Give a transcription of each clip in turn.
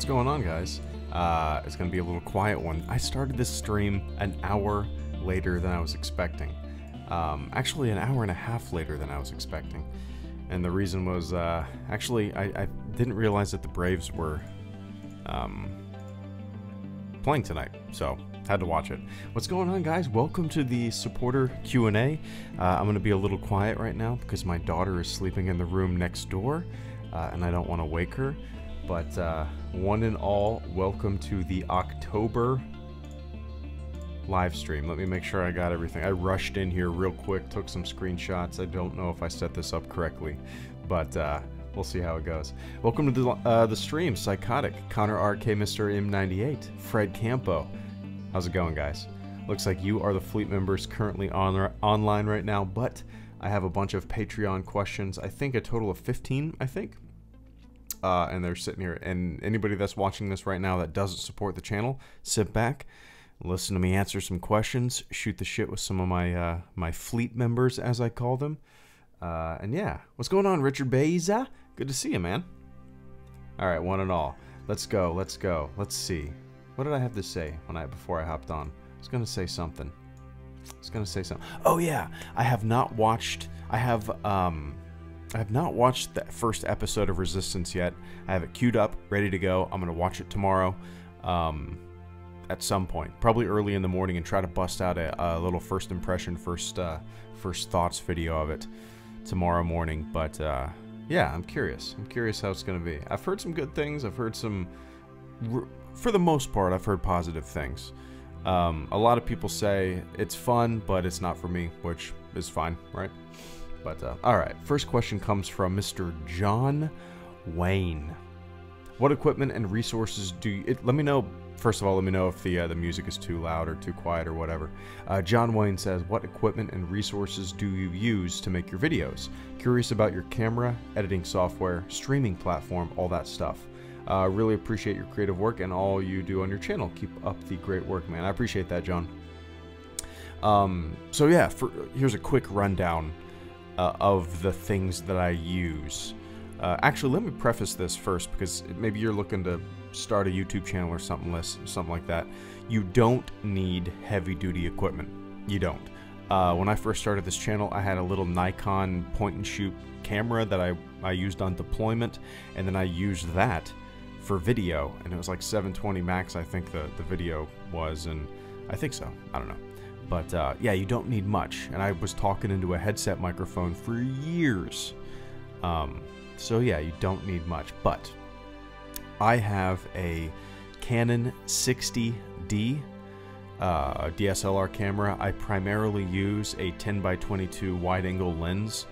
What's going on, guys? It's gonna be a little quiet one. I started this stream an hour later than I was expecting. Actually an hour and a half later than I was expecting. And the reason was, actually, I didn't realize that the Braves were playing tonight, so had to watch it. What's going on, guys? Welcome to the supporter Q&A. I'm gonna be a little quiet right now because my daughter is sleeping in the room next door, and I don't want to wake her. But one and all, welcome to the October live stream. Let me make sure I got everything. I rushed in here real quick, took some screenshots. I don't know if I set this up correctly, but we'll see how it goes. Welcome to the stream, Psychotic, Connor RK, Mr. M98, Fred Campo. How's it going, guys? Looks like you are the fleet members currently online right now, but I have a bunch of Patreon questions. I think a total of 15, I think. And they're sitting here. And anybody that's watching this right now that doesn't support the channel, sit back, listen to me answer some questions, shoot the shit with some of my my fleet members, as I call them. And yeah, what's going on, Richard Beza? Good to see you, man. All right, one and all. Let's go. Let's go. Let's see. What did I have to say before I hopped on? I was gonna say something. Oh yeah, I have not watched. I have not watched the first episode of Resistance yet. I have it queued up, ready to go. I'm gonna watch it tomorrow, at some point, probably early in the morning, and try to bust out a little first impression, first thoughts video of it tomorrow morning. But yeah, I'm curious. I'm curious how it's gonna be. I've heard some good things. I've heard some, for the most part, I've heard positive things. A lot of people say it's fun, but it's not for me, which is fine, right? But, alright, first question comes from Mr. John Wayne. What equipment and resources do you... let me know, first of all, let me know if the music is too loud or too quiet or whatever. John Wayne says, what equipment and resources do you use to make your videos? Curious about your camera, editing software, streaming platform, all that stuff. Really appreciate your creative work and all you do on your channel. Keep up the great work, man. I appreciate that, John. So yeah, here's a quick rundown of the things that I use. Actually, let me preface this first, because maybe you're looking to start a YouTube channel or something like that. You don't need heavy-duty equipment. You don't. When I first started this channel, I had a little Nikon point-and-shoot camera that I used on deployment, and then I used that for video, and it was like 720 max, I think the video was, and I think so. I don't know. But yeah, you don't need much, and I was talking into a headset microphone for years. So yeah, you don't need much, but I have a Canon 60D DSLR camera. I primarily use a 10x22 wide-angle lens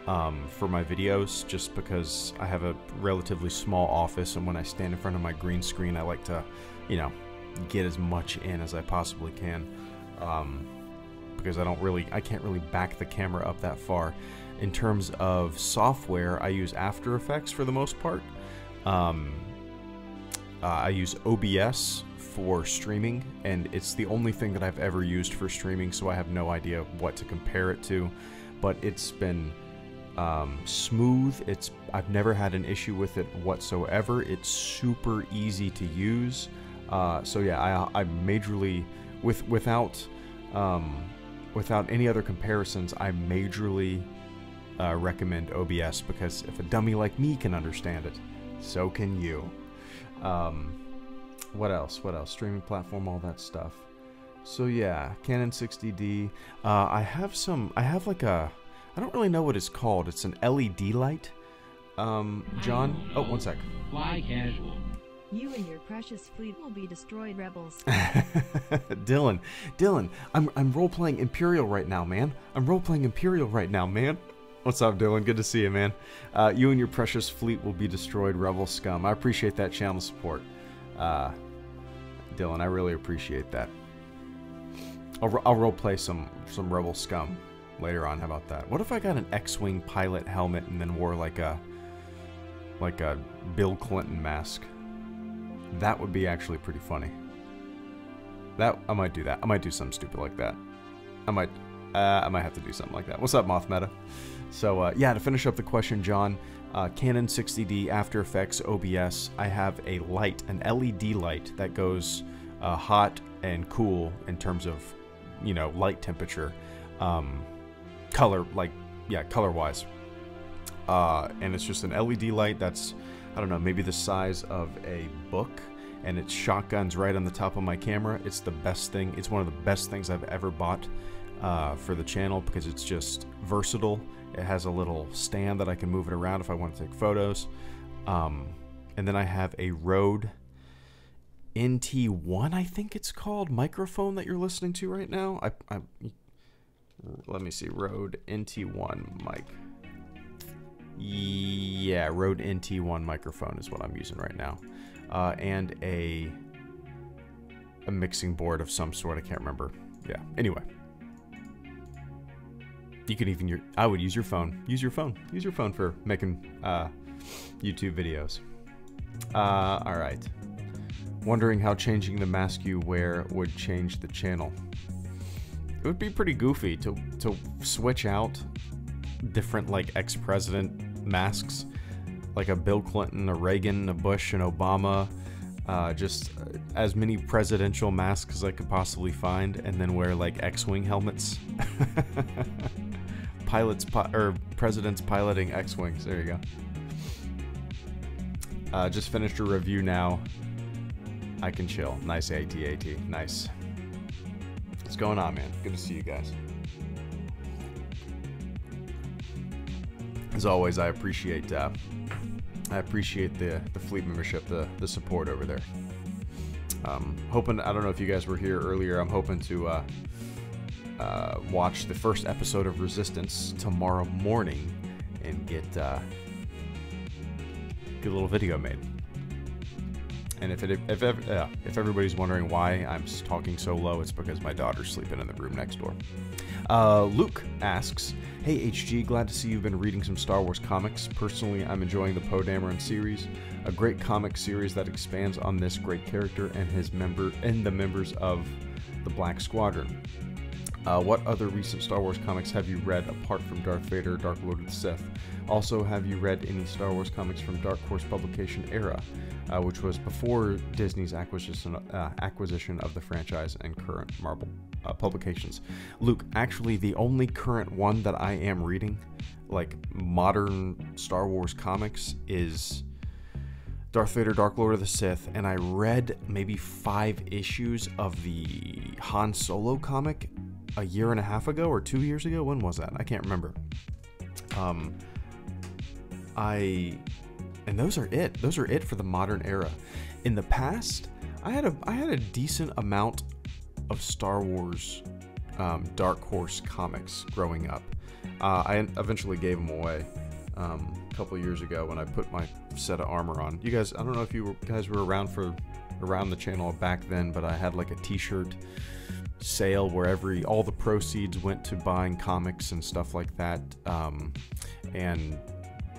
for my videos, just because I have a relatively small office, and when I stand in front of my green screen, I like to, you know, get as much in as I possibly can. Because I can't really back the camera up that far. In terms of software, I use After Effects for the most part. I use OBS for streaming, and it's the only thing that I've ever used for streaming, so I have no idea what to compare it to. But it's been smooth. I've never had an issue with it whatsoever. It's super easy to use. So yeah, I majorly, without any other comparisons, I majorly recommend OBS, because if a dummy like me can understand it, so can you. What else? Streaming platform, all that stuff. So yeah, Canon 60D. I have like a, I don't really know what it's called. It's an LED light. John? Oh, one sec. Fly casual. You and your precious fleet will be destroyed, rebels. Dylan, I'm role-playing Imperial right now, man. What's up, Dylan? Good to see you, man. You and your precious fleet will be destroyed, rebel scum. I appreciate that channel support. Dylan, I really appreciate that. I'll role-play some rebel scum later on. How about that? What if I got an X-Wing pilot helmet and then wore like a Bill Clinton mask? That would be actually pretty funny. I might do that. I might do something stupid like that. I might have to do something like that. What's up, Moth Meta? So, yeah, to finish up the question, John, Canon 60D, After Effects, OBS. I have a light, an LED light that goes hot and cool in terms of, you know, light temperature, color, like, yeah, color-wise. And it's just an LED light that's, I don't know, maybe the size of a book, and it shotguns right on the top of my camera. It's the best thing. It's one of the best things I've ever bought for the channel, because it's just versatile. It has a little stand that I can move it around if I want to take photos. And then I have a Rode NT1, I think it's called, microphone that you're listening to right now. Let me see, Rode NT1 mic. Yeah, Rode NT1 microphone is what I'm using right now. And a mixing board of some sort, I can't remember. Yeah, anyway. You can even, I would use your phone. Use your phone. Use your phone for making YouTube videos. Alright. Wondering how changing the mask you wear would change the channel. It would be pretty goofy to switch out different, like, ex-president masks, like a Bill Clinton, a Reagan, a Bush, an Obama, just as many presidential masks as I could possibly find, and then wear, like, X-Wing helmets. Presidents piloting X-Wings, there you go. Just finished a review now. I can chill. Nice AT. Nice. What's going on, man? Good to see you guys. As always, I appreciate the fleet membership, the support over there. Hoping, I don't know if you guys were here earlier, I'm hoping to watch the first episode of Resistance tomorrow morning and get a little video made. And if everybody's wondering why I'm talking so low, it's because my daughter's sleeping in the room next door. Luke asks, "Hey HG, glad to see you've been reading some Star Wars comics. Personally, I'm enjoying the Poe Dameron series, a great comic series that expands on this great character and the members of the Black Squadron. What other recent Star Wars comics have you read apart from Darth Vader, Dark Lord of the Sith? Also, have you read any Star Wars comics from Dark Horse publication era, which was before Disney's acquisition of the franchise and current Marvel publications?" Luke, actually the only current one that I am reading, like modern Star Wars comics, is Darth Vader, Dark Lord of the Sith, and I read maybe 5 issues of the Han Solo comic a year and a half ago or 2 years ago. When was that? I can't remember. And those are it. Those are it for the modern era. In the past, I had a decent amount of Star Wars Dark Horse comics growing up. I eventually gave them away a couple years ago when I put my set of armor on. You guys, I don't know if you guys were around the channel back then, but I had like a t-shirt sale where all the proceeds went to buying comics and stuff like that, and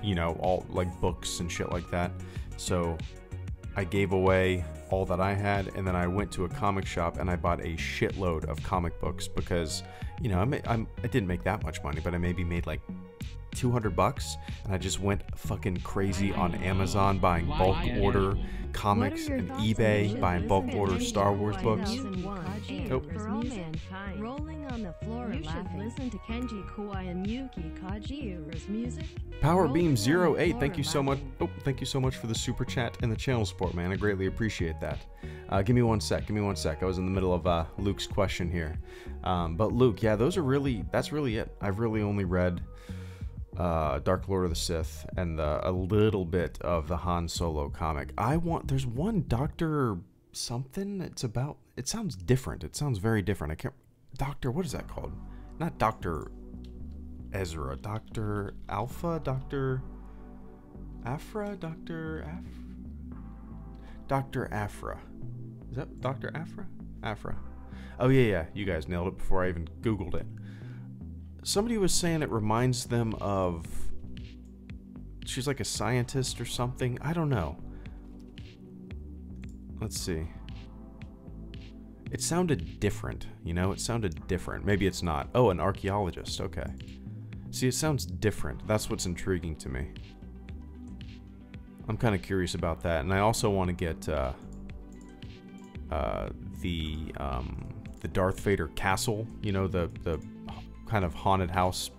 you know, all like books and shit like that. So I gave away all that I had, and then I went to a comic shop and I bought a shitload of comic books because, you know, I didn't make that much money, but I maybe made like $200, and I just went fucking crazy on Amazon buying bulk order comics and eBay buying bulk order Star Wars books. Oh. Rolling on the floor, you should listen to Kenji Kawai and Yuki Kajiura's music. Powerbeam08, thank you so much. Oh, thank you so much for the super chat and the channel support, man. I greatly appreciate that. Give me one sec. I was in the middle of Luke's question here. But Luke, yeah, that's really it. I've really only read Dark Lord of the Sith and a little bit of the Han Solo comic. There's one Dr. something. It sounds different. It sounds very different. What is that called? Not Dr. Ezra, Dr. Alpha, Dr. Afra, Dr. Afra. Is that Dr. Afra? Afra. Oh yeah, you guys nailed it before I even Googled it. Somebody was saying it reminds them of, she's like a scientist or something. I don't know. Let's see. It sounded different, you know? It sounded different. Maybe it's not. Oh, an archaeologist. Okay. See, it sounds different. That's what's intriguing to me. I'm kind of curious about that, and I also want to get the Darth Vader castle. You know, the kind of haunted house,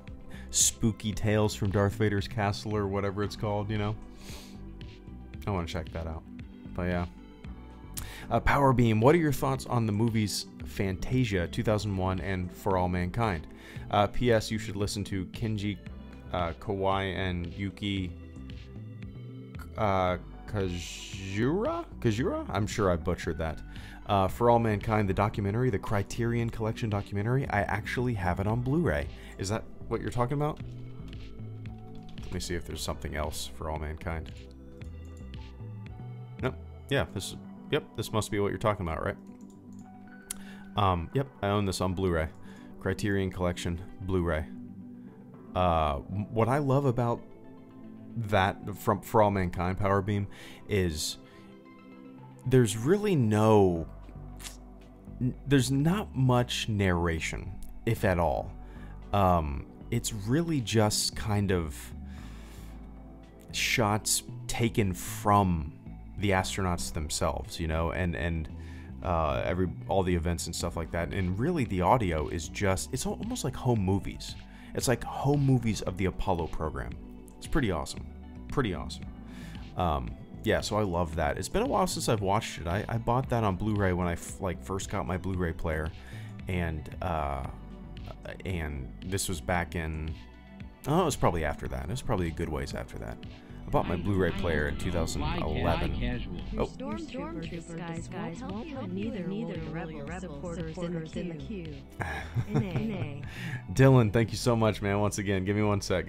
spooky tales from Darth Vader's castle or whatever it's called. You know, I want to check that out. But yeah. Power Beam, what are your thoughts on the movies Fantasia 2001 and For All Mankind? P.S. You should listen to Kenji Kawai and Yuki Kajura? I'm sure I butchered that. For All Mankind, the documentary, the Criterion Collection documentary, I actually have it on Blu-ray. Is that what you're talking about? Let me see if there's something else for All Mankind. Nope. Yeah, this must be what you're talking about, right? Yep, I own this on Blu-ray. Criterion Collection Blu-ray. What I love about that from For All Mankind, Power Beam, is there's really there's not much narration, if at all. It's really just kind of shots taken from the astronauts themselves, you know, and all the events and stuff like that. And really the audio is just, it's almost like home movies. It's like home movies of the Apollo program. It's pretty awesome. Pretty awesome. Yeah, so I love that. It's been a while since I've watched it. I bought that on Blu-ray when I first got my Blu-ray player, and this was back in, oh, it was probably after that. It was probably a good ways after that. I bought my Blu-ray player in 2011. Oh. Stormtrooper guys won't help neither rebel supporters in the queue. Dylan, thank you so much, man. Once again, give me one sec.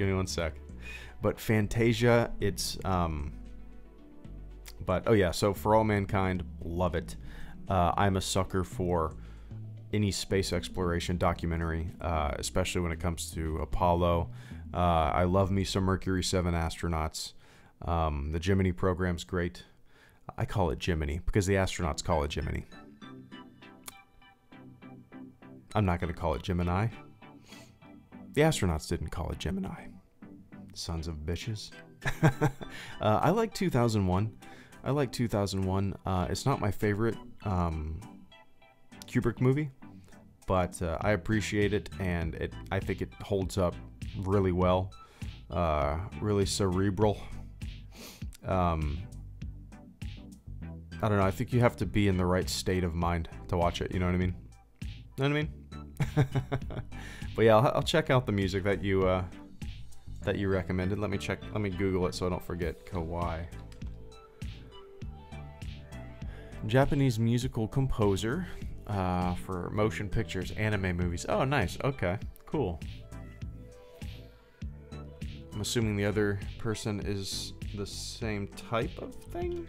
But Fantasia, it's but oh yeah, so For All Mankind, love it. I'm a sucker for any space exploration documentary, especially when it comes to Apollo. I love me some Mercury 7 astronauts. The Gemini program's great. I call it Gemini because the astronauts call it Gemini. I'm not going to call it Gemini. The astronauts didn't call it Gemini. Sons of bitches. I like 2001. It's not my favorite Kubrick movie, but I appreciate it, and I think it holds up really well. Really cerebral. I don't know. I think you have to be in the right state of mind to watch it. You know what I mean? Know what I mean? But yeah, I'll check out the music that you recommended. Let me check. Let me Google it so I don't forget. Kawai. Japanese musical composer for motion pictures, anime movies. Oh, nice. Okay, cool. I'm assuming the other person is the same type of thing?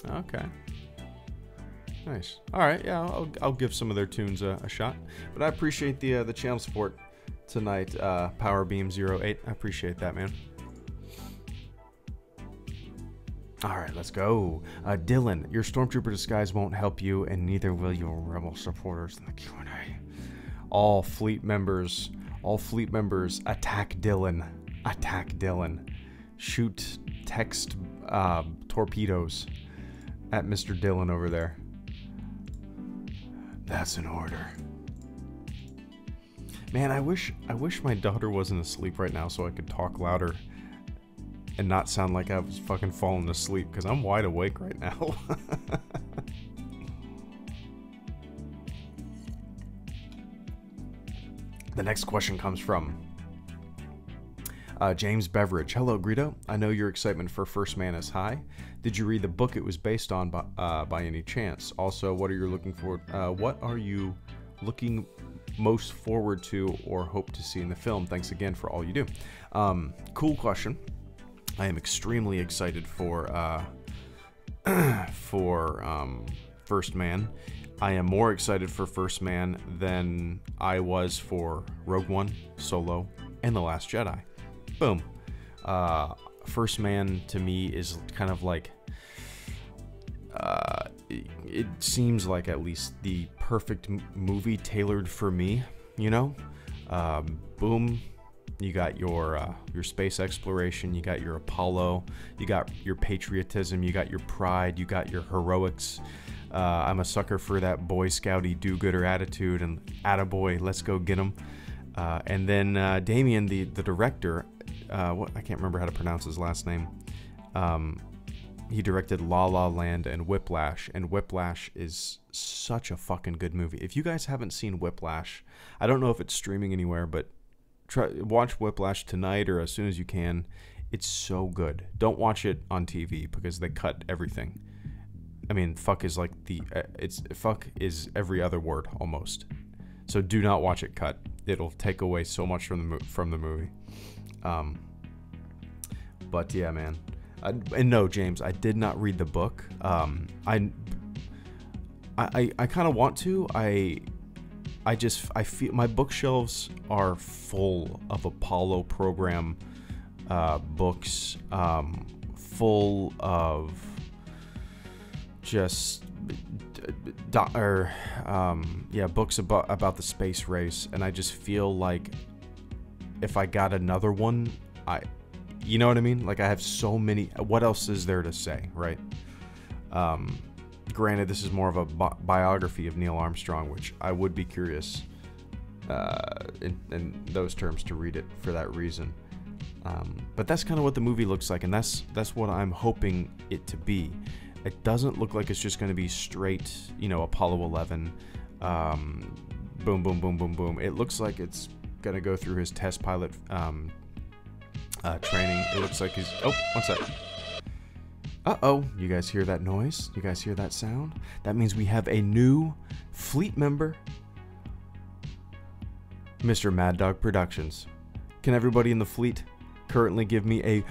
Okay. Nice. Alright, yeah, I'll give some of their tunes a shot. But I appreciate the channel support tonight, PowerBeam08. I appreciate that, man. Alright, let's go. Dylan, your Stormtrooper disguise won't help you, and neither will your Rebel supporters in the Q&A. All fleet members, attack Dylan. Attack Dylan. Shoot text torpedoes at Mr. Dylan over there. That's an order. Man, I wish my daughter wasn't asleep right now so I could talk louder and not sound like I was fucking falling asleep, because I'm wide awake right now. The next question comes from James Beveridge. Hello, Greedo. I know your excitement for First Man is high. Did you read the book it was based on by any chance? Also, what are you looking most forward to or hope to see in the film? Thanks again for all you do. Cool question. I am extremely excited for First Man. I am more excited for First Man than I was for Rogue One, Solo, and The Last Jedi. Boom. First Man to me is kind of like, it seems like at least the perfect movie tailored for me, you know? Boom, You got your space exploration, you got your Apollo, you got your patriotism, you got your pride, you got your heroics. I'm a sucker for that Boy Scouty do-gooder attitude and attaboy, let's go get 'em. And then Damien, the director, I can't remember how to pronounce his last name. He directed La La Land and Whiplash is such a fucking good movie. If you guys haven't seen Whiplash, I don't know if it's streaming anywhere, but watch Whiplash tonight or as soon as you can. It's so good. Don't watch it on TV because they cut everything. I mean, fuck is like fuck is every other word almost. So do not watch it cut. It'll take away so much from the movie. But yeah, man. And no, James, I did not read the book. I kind of want to. I feel my bookshelves are full of Apollo program books, full of just books about the space race, and I just feel like if I got another one, you know what I mean? Like, I have so many. What else is there to say, right? Granted, this is more of a biography of Neil Armstrong, which I would be curious in those terms to read it for that reason. But that's kind of what the movie looks like, and that's what I'm hoping it to be. It doesn't look like it's just going to be straight, Apollo 11, boom, boom, boom, boom, boom. It looks like it's going to go through his test pilot training. It looks like he's... Oh, one sec. Uh-oh. You guys hear that noise? You guys hear that sound? That means we have a new fleet member. Mr. Mad Dog Productions. Can everybody in the fleet currently give me a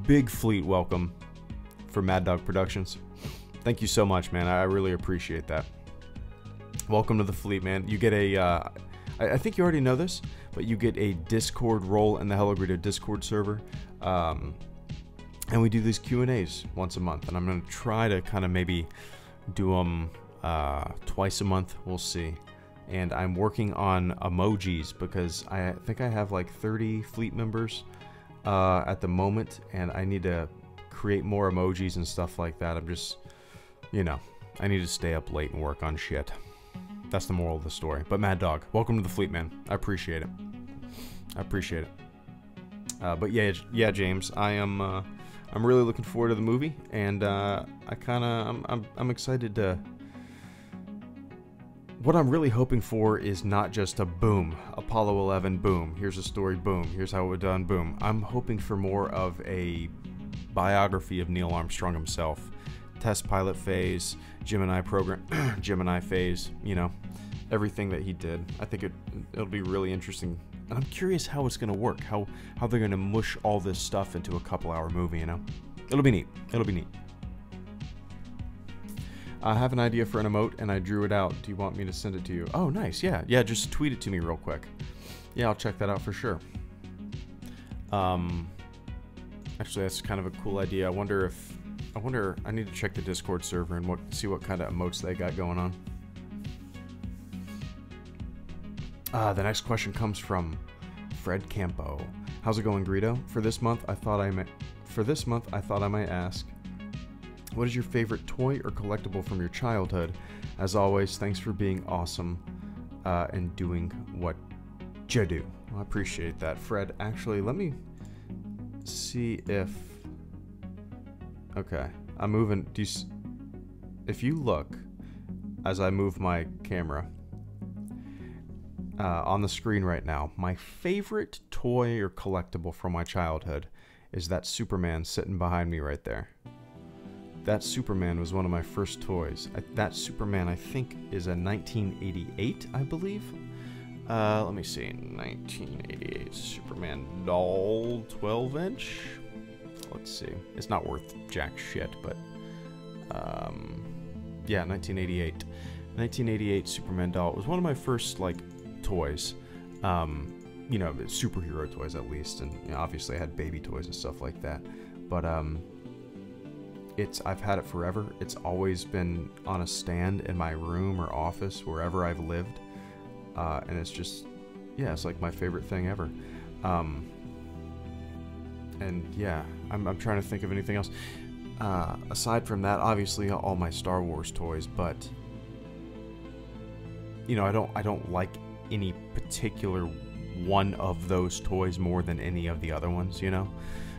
big fleet welcome for Mad Dog Productions? Thank you so much, man. I really appreciate that. Welcome to the fleet, man. You get a... I think you already know this, but you get a Discord role in the Hello Greedo Discord server. And we do these Q&As once a month, and I'm going to try to kind of maybe do them twice a month. We'll see. And I'm working on emojis because I think I have like 30 fleet members at the moment, and I need to create more emojis and stuff like that. I'm just, I need to stay up late and work on shit. That's the moral of the story. But Mad Dog, welcome to the fleet, man. I appreciate it. I appreciate it. But yeah, James, I'm really looking forward to the movie, and I'm excited to. What I'm really hoping for is not just a boom, Apollo 11, boom. Here's a story, boom. Here's how it was done, boom. I'm hoping for more of a biography of Neil Armstrong himself. Test pilot phase, Gemini program, Gemini phase, everything that he did. I think it'll be really interesting, and I'm curious how it's gonna work, how they're gonna mush all this stuff into a couple-hour movie. It'll be neat. It'll be neat. I have an idea for an emote, and I drew it out. Do you want me to send it to you? Oh, nice. Yeah. Just tweet it to me real quick. Yeah, I'll check that out for sure. Actually, that's kind of a cool idea. I wonder. I need to check the Discord server and see what kind of emotes they got going on. The next question comes from Fred Campo. How's it going, Greedo? For this month, I thought I might ask, what is your favorite toy or collectible from your childhood? As always, thanks for being awesome and doing what you do. Well, I appreciate that, Fred. Actually, let me see if... Okay, I'm moving... If you look, as I move my camera on the screen right now, my favorite toy or collectible from my childhood is that Superman sitting behind me right there. That Superman was one of my first toys. That Superman, I think, is a 1988, I believe. Let me see. 1988 Superman doll 12-inch. Let's see. It's not worth jack shit, but... yeah, 1988. 1988 Superman doll. It was one of my first, toys. Superhero toys, at least. And obviously I had baby toys and stuff like that. But, I've had it forever. It's always been on a stand in my room or office, wherever I've lived. And it's just, it's like my favorite thing ever. And yeah, I'm trying to think of anything else. Aside from that, obviously all my Star Wars toys, but you know, I don't like any particular one of those toys more than any of the other ones, you know?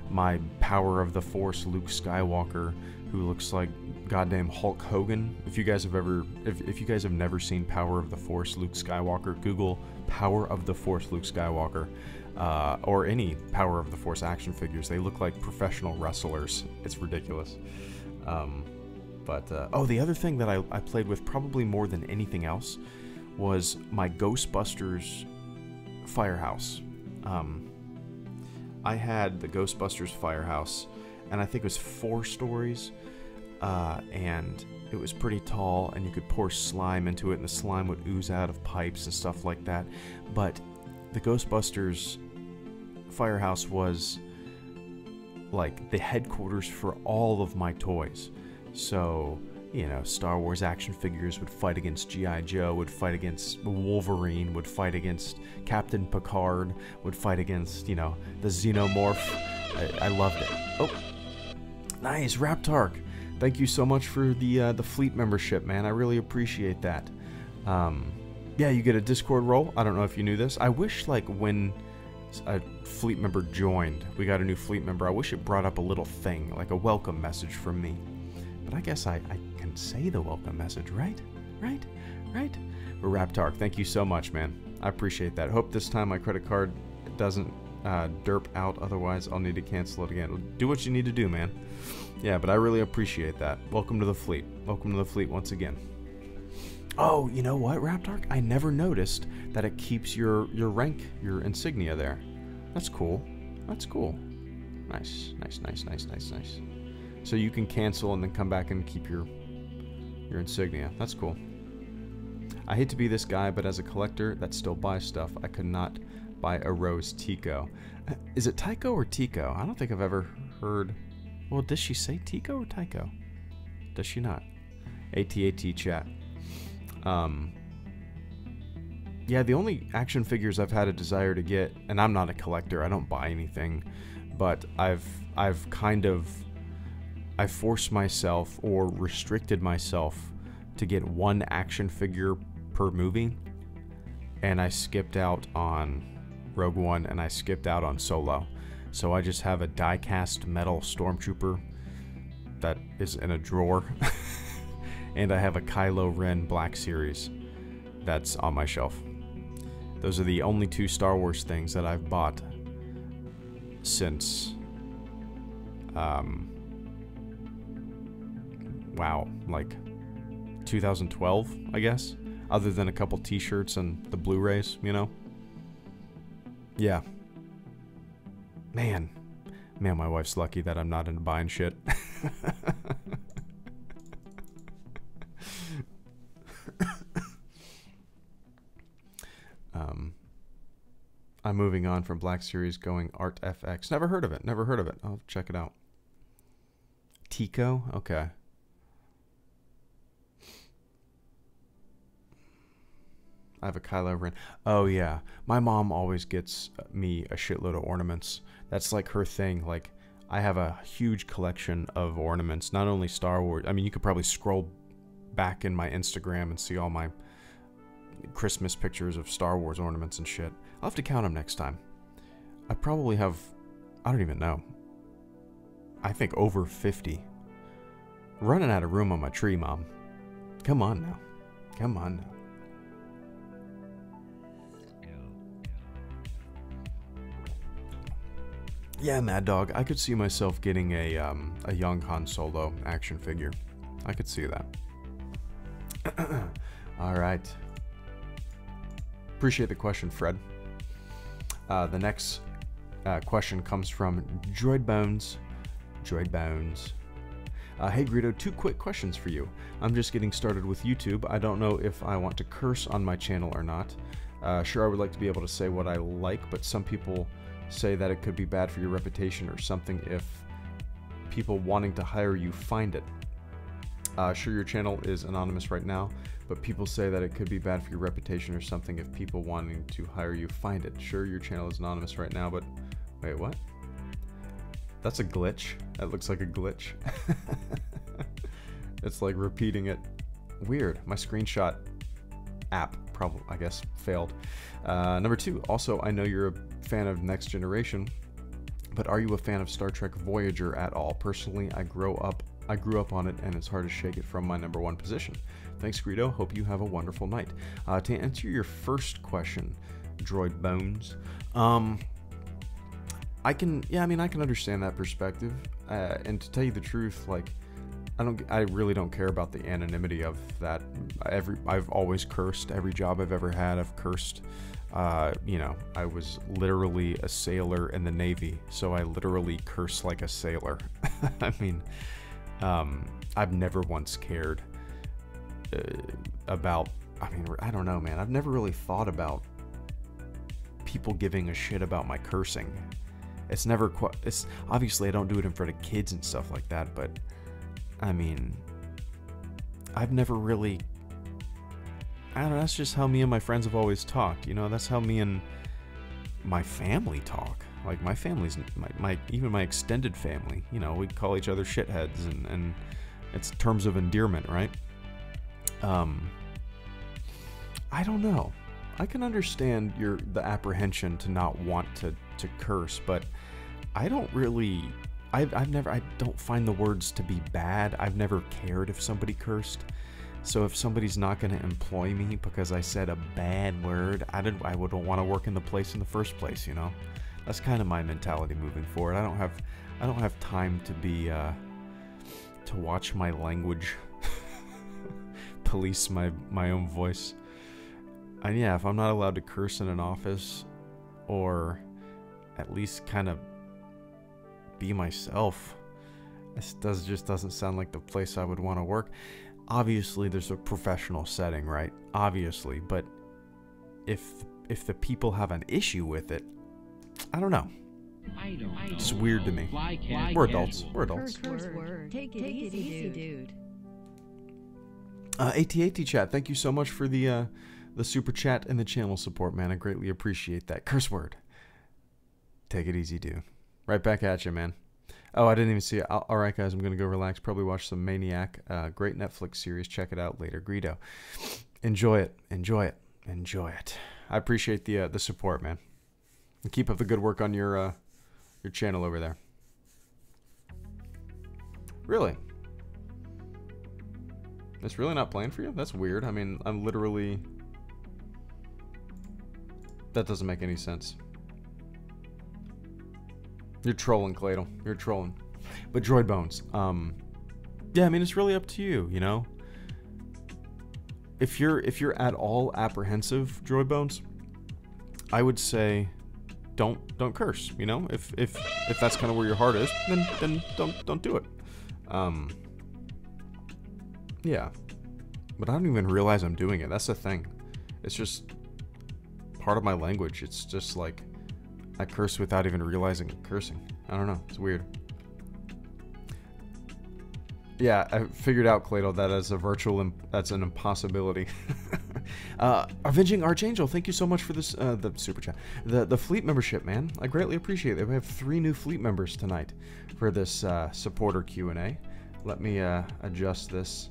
My Power of the Force Luke Skywalker, who looks like goddamn Hulk Hogan. If you guys have never seen Power of the Force Luke Skywalker, Google Power of the Force Luke Skywalker, or any Power of the Force action figures. They look like professional wrestlers. It's ridiculous. Oh, the other thing that I played with probably more than anything else was my Ghostbusters Firehouse. I had the Ghostbusters Firehouse, and I think it was 4 stories, and it was pretty tall, and you could pour slime into it, and the slime would ooze out of pipes and stuff like that. But the Ghostbusters Firehouse was like the headquarters for all of my toys. So, you know, Star Wars action figures would fight against G.I. Joe, would fight against Wolverine, would fight against Captain Picard, would fight against, you know, the Xenomorph. I loved it. Oh, nice, Raptark. Thank you so much for the fleet membership, man. I really appreciate that. Yeah, you get a Discord role. I don't know if you knew this. I wish, like, when a fleet member joined, we got a new fleet member, I wish it brought up a little thing, like a welcome message from me. But I guess I can say the welcome message, right? Right? But Raptark, thank you so much, man. I appreciate that. Hope this time my credit card doesn't derp out, otherwise I'll need to cancel it again. Do what you need to do, man. Yeah, but I really appreciate that. Welcome to the fleet. Welcome to the fleet once again. Oh, you know what, Raptark? I never noticed that it keeps your rank, your insignia there. That's cool. That's cool. Nice. So you can cancel and then come back and keep your insignia. That's cool. I hate to be this guy, but as a collector that still buys stuff, I could not buy a Rose Tico. Is it Tycho or Tico? I don't think I've ever heard... Well, does she say Tico or Tycho? Does she not? AT chat. Yeah, the only action figures I've had a desire to get, and I'm not a collector, I don't buy anything, but I've forced myself or restricted myself to get one action figure per movie, and I skipped out on Rogue One and I skipped out on Solo. So I just have a die-cast metal Stormtrooper that is in a drawer, and I have a Kylo Ren Black Series that's on my shelf. Those are the only 2 Star Wars things that I've bought since, wow, like 2012, I guess, other than a couple t-shirts and the Blu-rays, you know? Yeah. Man, my wife's lucky that I'm not into buying shit. I'm moving on from Black Series, going Art FX. Never heard of it. I'll check it out. Tico? Okay. I have a Kylo Ren. Oh, yeah. My mom always gets me a shitload of ornaments. That's like her thing. Like, I have a huge collection of ornaments. Not only Star Wars. I mean, you could probably scroll back in my Instagram and see all my Christmas pictures of Star Wars ornaments and shit. I'll have to count them next time. I probably have, I don't even know, I think over 50. Running out of room on my tree, Mom. Come on now. Come on now. Yeah, Mad Dog, I could see myself getting a young Han Solo action figure. I could see that. Alright. Appreciate the question, Fred. The next question comes from Droid Bones. Hey Greedo, 2 quick questions for you. I'm just getting started with YouTube. I don't know if I want to curse on my channel or not. Sure, I would like to be able to say what I like, but some people say that it could be bad for your reputation or something if people wanting to hire you find it. Sure, your channel is anonymous right now, but people say that it could be bad for your reputation or something if people wanting to hire you find it. Sure, your channel is anonymous right now, but wait, what? That's a glitch. That looks like a glitch. It's like repeating it. Weird. My screenshot app probably, I guess, failed. Number 2, also, I know you're a fan of Next Generation, but are you a fan of Star Trek Voyager at all? Personally, I grew up on it, and it's hard to shake it from my number 1 position. Thanks, Greedo. Hope you have a wonderful night. To answer your first question, Droid Bones, I can understand that perspective. And to tell you the truth, like, I really don't care about the anonymity of that. I've always cursed. Every job I've ever had, I've cursed. You know, I was literally a sailor in the Navy, so I literally curse like a sailor. I mean, I've never once cared about, I mean, I don't know, man. I've never really thought about people giving a shit about my cursing. It's never quite, it's obviously I don't do it in front of kids and stuff like that, but I mean, I've never really, I don't know, that's just how me and my friends have always talked, you know, that's how me and my family talk. Like, my family's, even my extended family, you know, we call each other shitheads, and it's terms of endearment, right? I don't know. I can understand the apprehension to not want to curse, but I don't really, I don't find the words to be bad. I've never cared if somebody cursed. So if somebody's not going to employ me because I said a bad word, I wouldn't want to work in the place in the first place, you know? That's kind of my mentality moving forward. I don't have time to be to watch my language police my own voice. And yeah, if I'm not allowed to curse in an office, or at least kind of be myself, just doesn't sound like the place I would want to work. Obviously, there's a professional setting, right? Obviously, but if the people have an issue with it, I don't know. It's weird to me. We're adults. We're adults. Take it easy, dude. AT chat, thank you so much for the super chat and the channel support, man. I greatly appreciate that. Curse word. Take it easy, dude. Right back at you, man. Oh, I didn't even see it. All right, guys, I'm going to go relax. Probably watch some Maniac. Great Netflix series. Check it out later. Greedo. Enjoy it. Enjoy it. Enjoy it. I appreciate the support, man. And keep up the good work on your channel over there. Really? It's really not playing for you? That's weird. I mean, I'm literally... That doesn't make any sense. You're trolling, Cladle. You're trolling. But Droid Bones, yeah, I mean, it's really up to you, you know? If you're at all apprehensive, Droid Bones, I would say don't curse, you know? If that's kind of where your heart is, then don't do it. Yeah. But I don't even realize I'm doing it. That's the thing. It's just part of my language. It's just like I curse without even realizing I'm cursing. I don't know. It's weird. Yeah, I figured out, Cladle, that as a virtual, that's an impossibility. Avenging Archangel, thank you so much for this, the super chat. The fleet membership, man. I greatly appreciate it. We have 3 new fleet members tonight for this supporter Q&A. Let me adjust this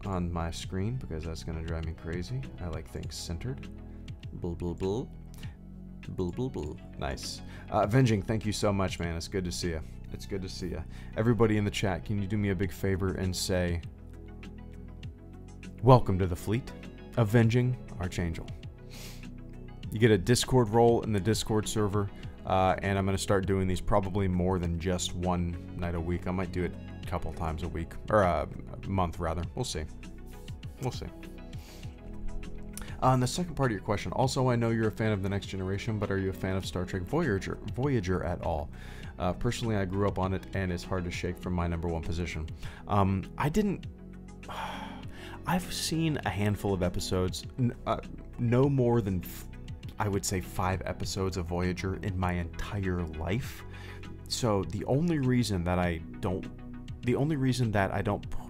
on my screen because that's going to drive me crazy. I like things centered. Bull, bull, bull. Bull, bull, bull. Nice. Avenging, thank you so much, man. It's good to see you. It's good to see you. Everybody in the chat, can you do me a big favor and say, welcome to the fleet, Avenging Archangel. You get a Discord role in the Discord server, and I'm going to start doing these probably more than just one night a week. I might do it a couple times a week, or a month rather. We'll see. We'll see. On the second part of your question, also I know you're a fan of The Next Generation, but are you a fan of Star Trek Voyager at all? Personally, I grew up on it, and it's hard to shake from my number 1 position. I've seen a handful of episodes, no more than, I would say, 5 episodes of Voyager in my entire life. So the only reason that I don't,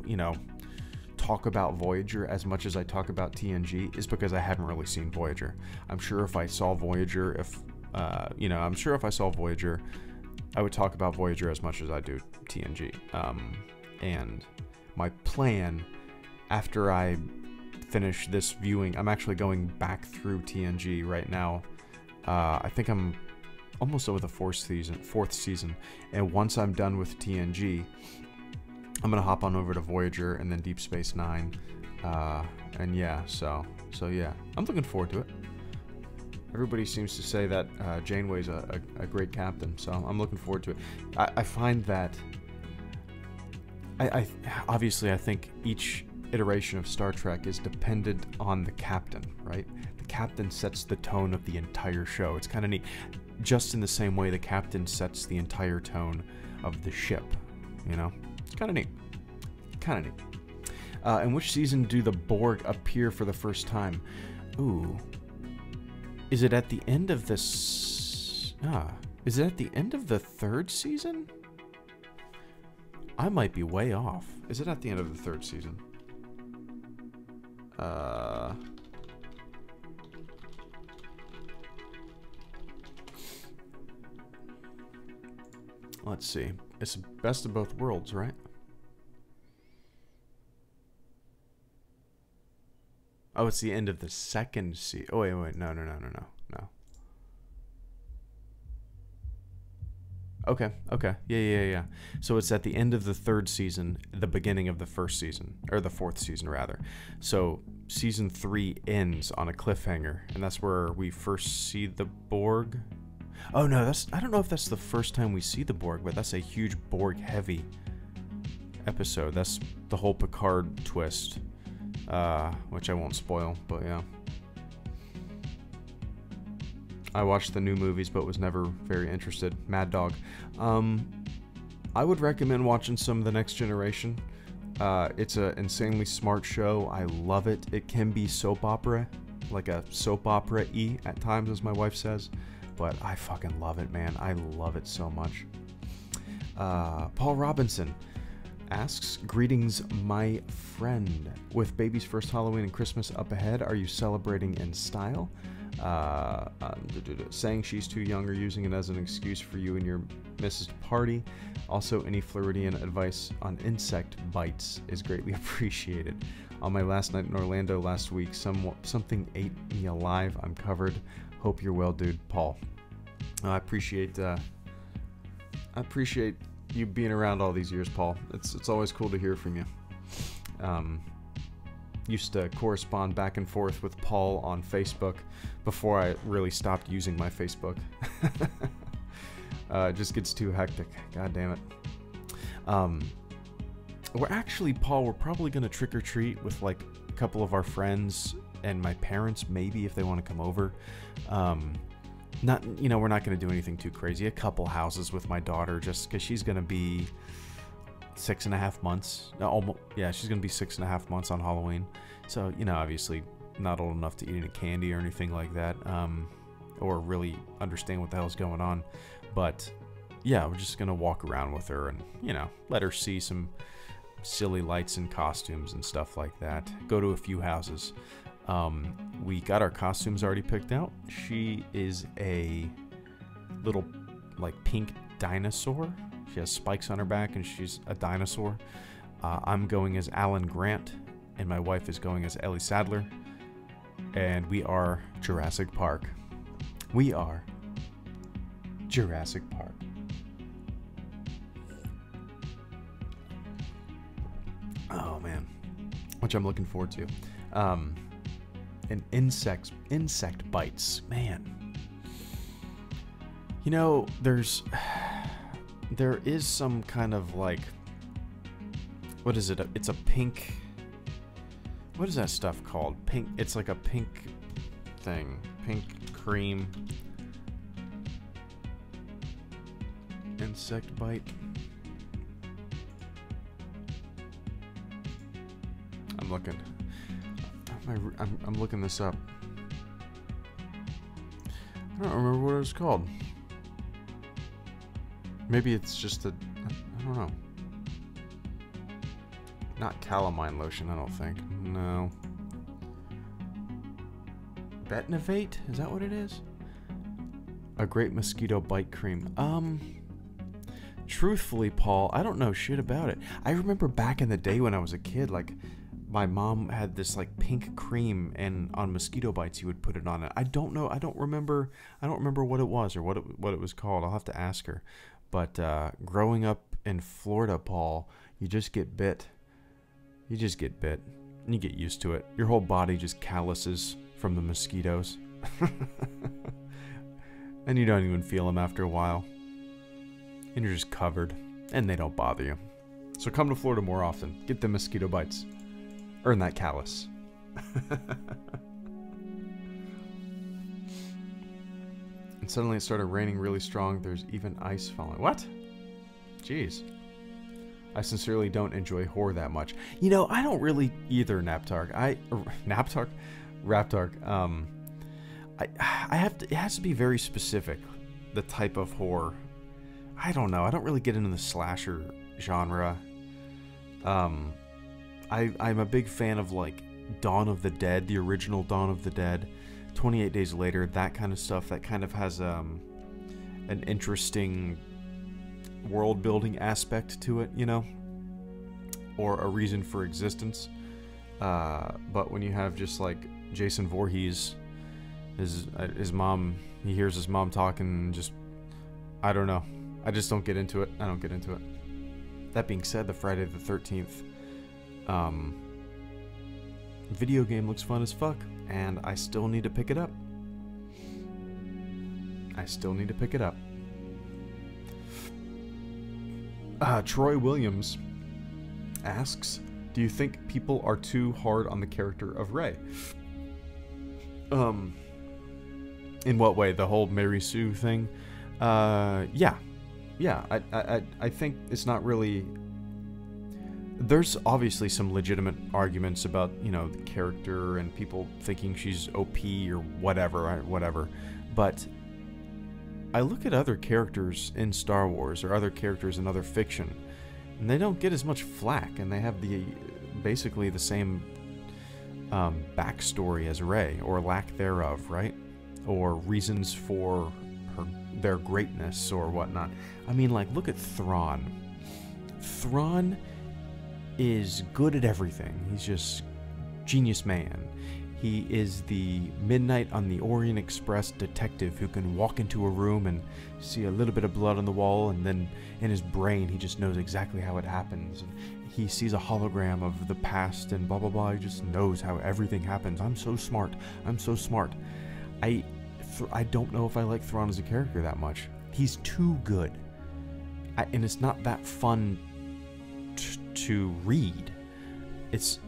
you know, talk about Voyager as much as I talk about TNG is because I haven't really seen Voyager. I'm sure if I saw Voyager, I would talk about Voyager as much as I do TNG. And my plan, after I finish this viewing, I'm actually going back through TNG right now. I think I'm almost over the fourth season, and once I'm done with TNG, I'm gonna hop on over to Voyager and then Deep Space Nine, and yeah, so yeah, I'm looking forward to it. Everybody seems to say that Janeway's a great captain, so I'm looking forward to it. I find that obviously I think each iteration of Star Trek is dependent on the captain, right? The captain sets the tone of the entire show. It's kind of neat. Just in the same way the captain sets the entire tone of the ship, you know? It's kind of neat. Kind of neat. In which season do the Borg appear for the first time? Ooh. Is it at the end of this... is it at the end of the third season? I might be way off. Is it at the end of the third season? Let's see. It's best of both worlds, right? Oh, it's the end of the second season. Oh, wait. No. Okay. Yeah. So it's at the end of the third season, the beginning of the first season, or the fourth season, rather. So season 3 ends on a cliffhanger, and that's where we first see the Borg. Oh no, I don't know if that's the first time we see the Borg, but that's a huge Borg heavy episode. That's the whole Picard twist, which I won't spoil, but yeah. I watched the new movies, but was never very interested. Mad Dog. I would recommend watching some of The Next Generation. It's an insanely smart show. I love it. It can be soap opera, like a soap opera-y at times, as my wife says. But I fucking love it, man. I love it so much. Paul Robinson asks, greetings, my friend. With baby's first Halloween and Christmas up ahead, are you celebrating in style? Saying she's too young or using it as an excuse for you and your missus to party. Also, any Floridian advice on insect bites is greatly appreciated. On my last night in Orlando last week, something ate me alive. I'm covered. Hope you're well, dude. Paul. I appreciate you being around all these years, Paul. It's always cool to hear from you. Used to correspond back and forth with Paul on Facebook before I really stopped using my Facebook. It just gets too hectic. God damn it. We're probably gonna trick or treat with like a couple of our friends and my parents, maybe, if they want to come over. We're not gonna do anything too crazy. A couple houses with my daughter, just because she's gonna be 6.5 months. She's gonna be 6.5 months on Halloween. So, obviously not old enough to eat any candy or anything like that, or really understand what the hell's going on. But yeah, we're just gonna walk around with her and let her see some silly lights and costumes and stuff like that. Go to a few houses. We got our costumes already picked out. She is a little like pink dinosaur. She has spikes on her back and she's a dinosaur. I'm going as Alan Grant and my wife is going as Ellie Sadler. And we are Jurassic Park. We are Jurassic Park. Oh man, which I'm looking forward to. And insect bites, man. There is some kind of like, what is it? It's a pink. What is that stuff called? Pink. It's like a pink thing. Pink cream. Insect bite. I'm looking. I'm looking this up. I don't remember what it was called. Maybe it's just I don't know. Not calamine lotion, I don't think. No. Betnovate? Is that what it is? A great mosquito bite cream. truthfully, Paul, I don't know shit about it. I remember back in the day when I was a kid, like, my mom had this like pink cream, and on mosquito bites you would put it on it. I don't know. I don't remember what it was or what it was called. I'll have to ask her. But growing up in Florida, Paul, you just get bit. You just get bit, and you get used to it. Your whole body just calluses from the mosquitoes, and you don't even feel them after a while. And you're just covered, and they don't bother you. So come to Florida more often. Get the mosquito bites. Earn that callus. And suddenly it started raining really strong. There's even ice falling. What? Jeez. I sincerely don't enjoy horror that much. You know, I don't really either, Naptark. Raptark. I have to. It has to be very specific. The type of horror. I don't know. I don't really get into the slasher genre. I'm a big fan of like Dawn of the Dead, the original Dawn of the Dead, 28 Days Later, that kind of stuff. That kind of has an interesting world building aspect to it, you know, or a reason for existence. But when you have just like Jason Voorhees, his mom, he hears his mom talking, and just, I don't know. I just don't get into it. I don't get into it. That being said, the Friday the 13th video game looks fun as fuck, and I still need to pick it up. Troy Williams asks, do you think people are too hard on the character of Rey? In what way? The whole Mary Sue thing? Yeah, I think it's not really... There's obviously some legitimate arguments about, you know, the character and people thinking she's OP or whatever. But I look at other characters in Star Wars or other characters in other fiction, and they don't get as much flack, and they have basically the same backstory as Rey, or lack thereof, right? Or reasons for their greatness or whatnot. I mean, like, look at Thrawn. Thrawn is good at everything. He's just genius man. He is the Midnight on the Orient Express detective who can walk into a room and see a little bit of blood on the wall, and then in his brain he just knows exactly how it happens. And he sees a hologram of the past and blah blah blah. He just knows how everything happens. I'm so smart. I don't know if I like Thrawn as a character that much. He's too good. And it's not that fun to read. It's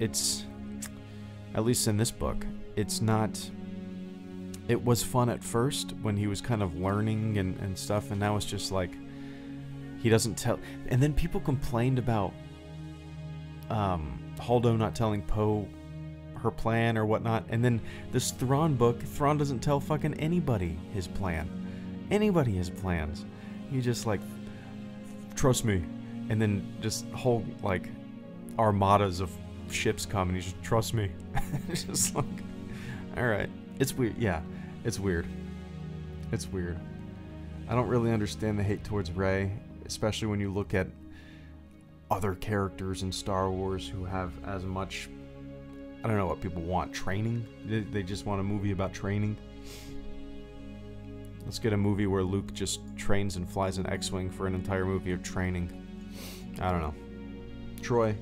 at least in this book, it's not... It was fun at first when he was kind of learning and stuff, and now it's just like he doesn't tell. And then people complained about Holdo not telling Poe her plan or whatnot, and then this Thrawn book, Thrawn doesn't tell fucking anybody his plan. Anybody his plans. He just like, trust me, and then just whole like armadas of ships come and he just, trust me. It's just like, alright. It's weird. Yeah, it's weird. It's weird. I don't really understand the hate towards Rey, especially when you look at other characters in Star Wars who have as much, I don't know what people want, training? They just want a movie about training. Let's get a movie where Luke just trains and flies an X-Wing for an entire movie of training. I don't know. Troy,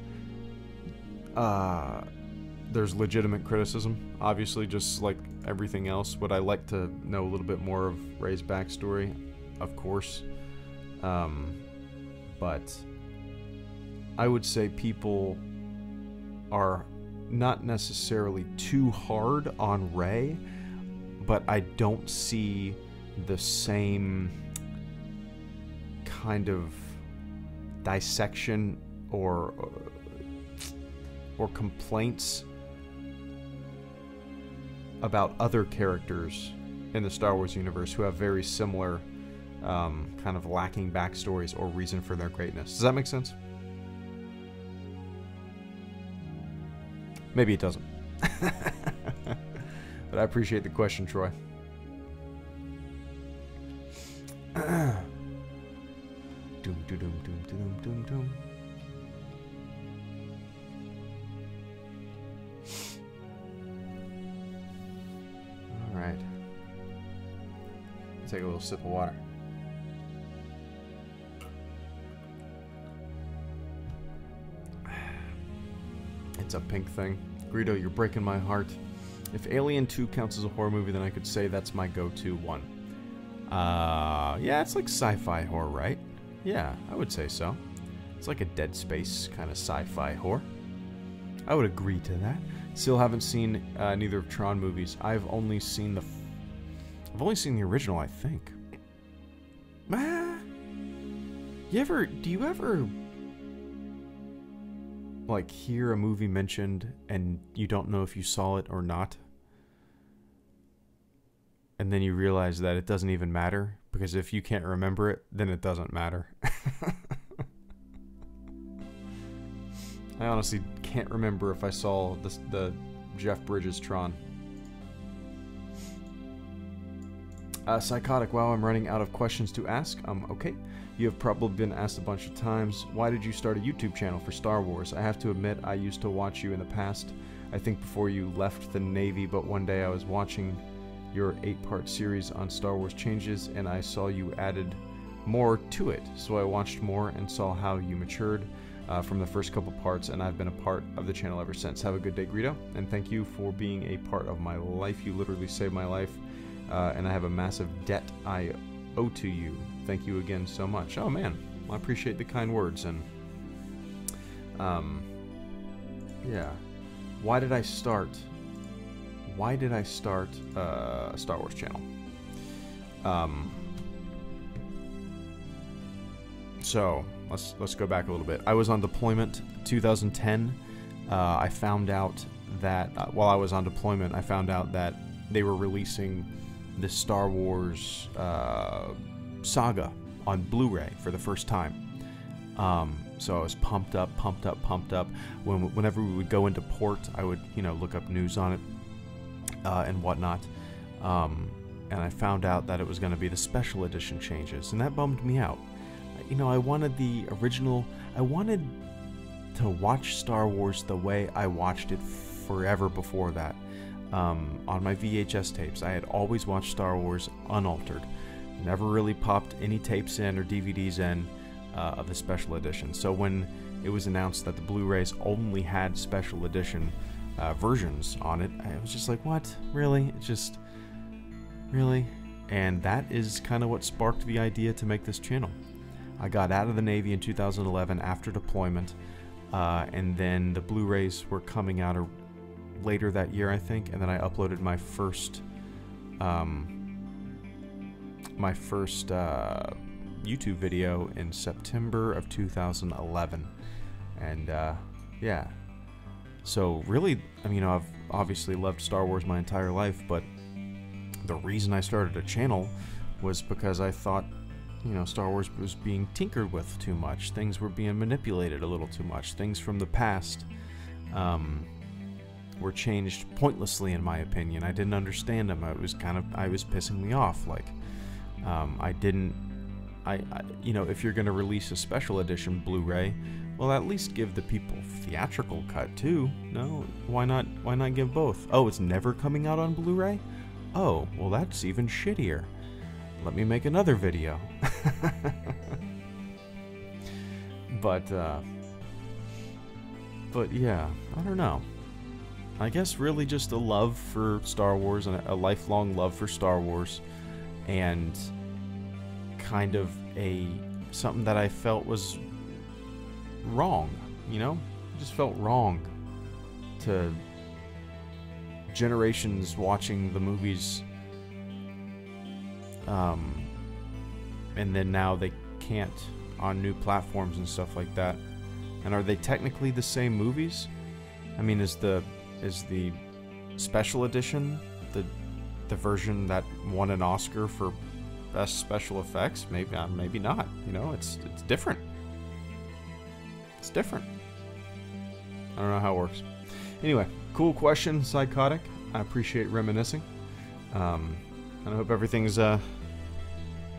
there's legitimate criticism, obviously, just like everything else. Would I like to know a little bit more of Rey's backstory? Of course. But I would say people are not necessarily too hard on Rey, but I don't see the same kind of dissection or complaints about other characters in the Star Wars universe who have very similar kind of lacking backstories or reason for their greatness. Does that make sense? Maybe it doesn't. But I appreciate the question, Troy. Doom, All right. Take a little sip of water. It's a pink thing. Greedo, you're breaking my heart. If Alien 2 counts as a horror movie, then I could say that's my go-to one. Yeah, it's like sci-fi horror, right? Yeah, I would say so. It's like a Dead Space kind of sci-fi horror. I would agree to that. Still haven't seen neither of Tron movies. I've only seen the original, I think. Do you ever like hear a movie mentioned and you don't know if you saw it or not? And then you realize that it doesn't even matter, because if you can't remember it, then it doesn't matter. I honestly can't remember if I saw the Jeff Bridges Tron. Psychotic, wow, I'm running out of questions to ask. Okay. You have probably been asked a bunch of times, why did you start a YouTube channel for Star Wars? I have to admit, I used to watch you in the past, I think before you left the Navy, but one day I was watching your 8-part series on Star Wars changes, and I saw you added more to it. So I watched more and saw how you matured from the first couple parts, and I've been a part of the channel ever since. Have a good day, Greedo, and thank you for being a part of my life. You literally saved my life, and I have a massive debt I owe to you. Thank you again so much. Oh man, well, I appreciate the kind words. And yeah, why did I start a Star Wars channel? So let's go back a little bit. I was on deployment 2010. I found out that while I was on deployment, I found out that they were releasing the Star Wars saga on Blu-ray for the first time. So I was pumped up. Whenever we would go into port, I would, look up news on it and whatnot. And I found out that it was going to be the special edition changes, and that bummed me out. I wanted the original. I wanted to watch Star Wars the way I watched it forever before that. On my VHS tapes, I had always watched Star Wars unaltered. Never really popped any tapes in or DVDs in of the special edition. So when it was announced that the Blu-rays only had special edition versions on it, I was just like, what? Really? Really? And that is kind of what sparked the idea to make this channel. I got out of the Navy in 2011 after deployment, and then the Blu-rays were coming out later that year, I think, and then I uploaded my first YouTube video in September of 2011. And yeah, so really, I've obviously loved Star Wars my entire life, but the reason I started a channel was because I thought, Star Wars was being tinkered with too much. Things were being manipulated a little too much. Things from the past were changed pointlessly, in my opinion. I didn't understand them. I was pissing me off. Like, if you're going to release a special edition Blu-ray, well, at least give the people theatrical cut too. No, why not give both? Oh, it's never coming out on Blu-ray? Oh, well, that's even shittier. Let me make another video. But yeah, I don't know. I guess really just a love for Star Wars, and a lifelong love for Star Wars, and kind of something that I felt was wrong, just felt wrong to generations watching the movies, and then now they can't on new platforms and stuff like that. And are they technically the same movies? Is the special edition the version that won an Oscar for best special effects? Maybe not. It's different. It's different. I don't know how it works. Anyway, cool question, Psychotic. I appreciate reminiscing. And I hope everything's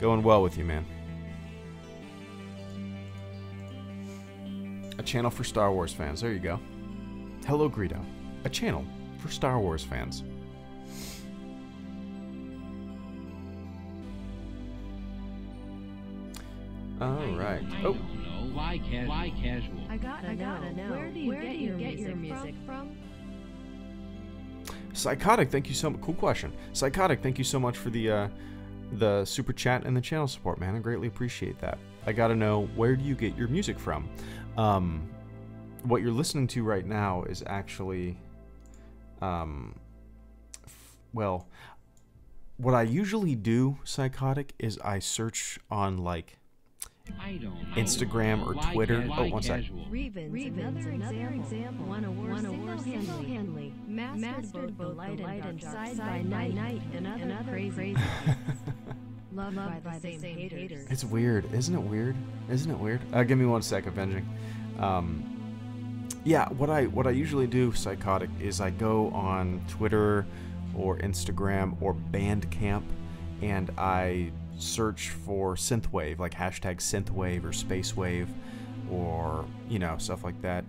going well with you, man. A channel for Star Wars fans. There you go. Hello, Greedo. A channel for Star Wars fans. All right. Oh. Why casual? I gotta know. Where do you get your music from? Psychotic, thank you so much. Cool question. Psychotic, thank you so much for the super chat and the channel support, man. I greatly appreciate that. I gotta know, where do you get your music from? What you're listening to right now is actually, well, what I usually do, Psychotic, is I search on like Instagram or Twitter. Oh, one sec. Another example. One award single-handedly mastered both the light and dark side by night and other crazy loved by the same haters. It's weird, isn't it weird? Isn't it weird? Give me 1 sec, Avenging. Yeah, what I usually do, Psychotic, is I go on Twitter or Instagram or Bandcamp, and I search for synthwave, like hashtag synthwave or spacewave, or you know, stuff like that.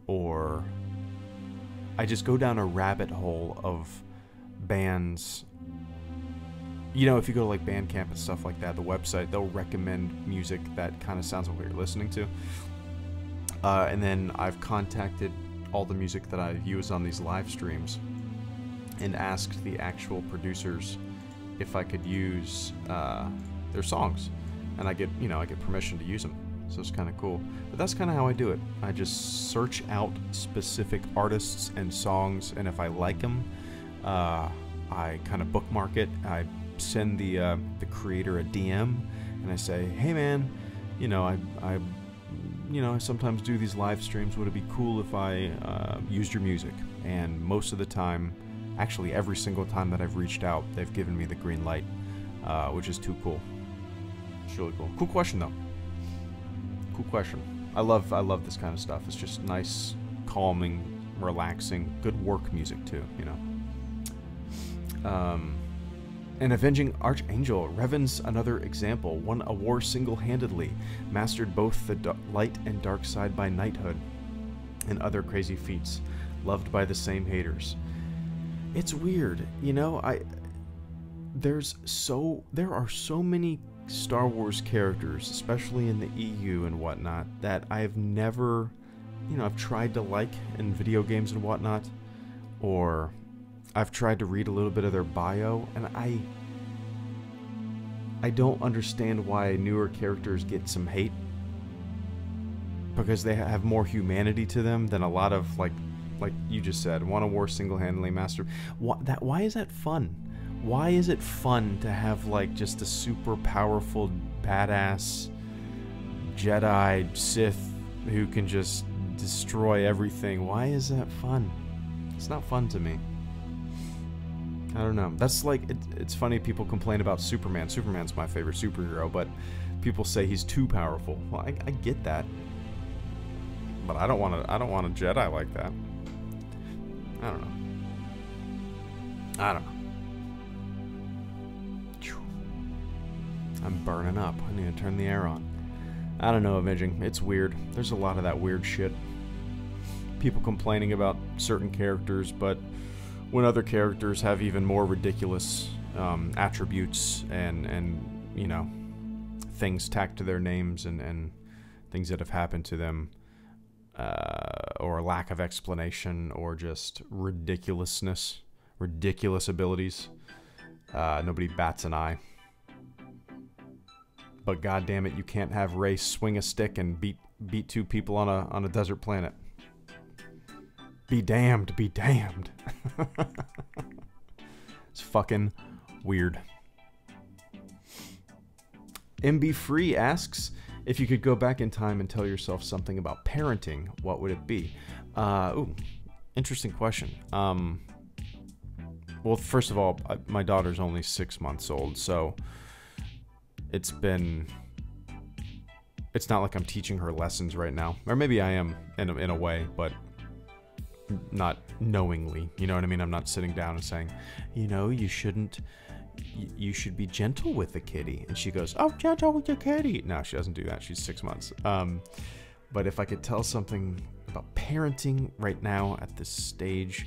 Or I just go down a rabbit hole of bands. You know, if you go to like Bandcamp and stuff like that, the website, they'll recommend music that kind of sounds like what you're listening to. And then I've contacted all the music that I use on these live streams and asked the actual producers if I could use their songs, and I get permission to use them. So it's kind of cool. But that's kind of how I do it. I just search out specific artists and songs, and if I like them, I kind of bookmark it. I send the creator a DM, and I say, hey man, you know, I sometimes do these live streams. Would it be cool if I used your music? And most of the time, actually every single time that I've reached out, they've given me the green light, which is too cool. It's really cool. Cool question though. Cool question. I love this kind of stuff. It's just nice, calming, relaxing, good work music too, you know. And Avenging Archangel, Revan's another example. Won a war single-handedly, mastered both the light and dark side by knighthood, and other crazy feats, loved by the same haters. It's weird, you know. There are so many Star Wars characters, especially in the EU and whatnot, that I've never, you know, I've tried to like in video games and whatnot, or I've tried to read a little bit of their bio, and I don't understand why newer characters get some hate, because they have more humanity to them than a lot of, like you just said, won a war single-handedly, master. Why is that fun? Why is it fun to have like just a super powerful, badass Jedi Sith who can just destroy everything? Why is that fun? It's not fun to me. I don't know. That's like, it's funny people complain about Superman. Superman's my favorite superhero, but people say he's too powerful. Well, I get that, but I don't want a Jedi like that. I don't know. I'm burning up. I need to turn the air on. I don't know, Avenging. It's weird. There's a lot of that weird shit. People complaining about certain characters, but when other characters have even more ridiculous attributes and you know, things tacked to their names and things that have happened to them, or lack of explanation, or just ridiculous abilities, nobody bats an eye. But god damn it, you can't have Rey swing a stick and beat two people on a desert planet. Be damned, be damned. It's fucking weird. MB Free asks, if you could go back in time and tell yourself something about parenting, what would it be? Ooh, interesting question. Well, first of all, my daughter's only 6 months old, so it's not like I'm teaching her lessons right now. Or maybe I am in a way, but not knowingly. You know what I mean? I'm not sitting down and saying, you know, you should be gentle with the kitty. And she goes, oh, gentle with your kitty. No, she doesn't do that. She's 6 months. But if I could tell something about parenting right now at this stage,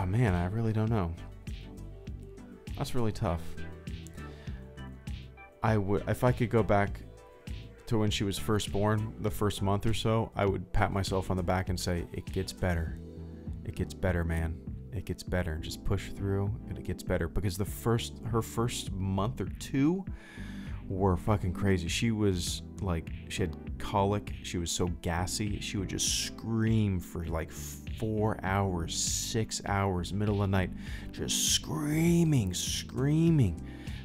man, I really don't know. That's really tough. If I could go back to when she was first born, the first month or so, I would pat myself on the back and say, it gets better. It gets better, man. It gets better. Just push through and it gets better. Because her first month or two were fucking crazy. She was like, she had colic. She was so gassy. She would just scream for like 4 hours, 6 hours, middle of the night, just screaming,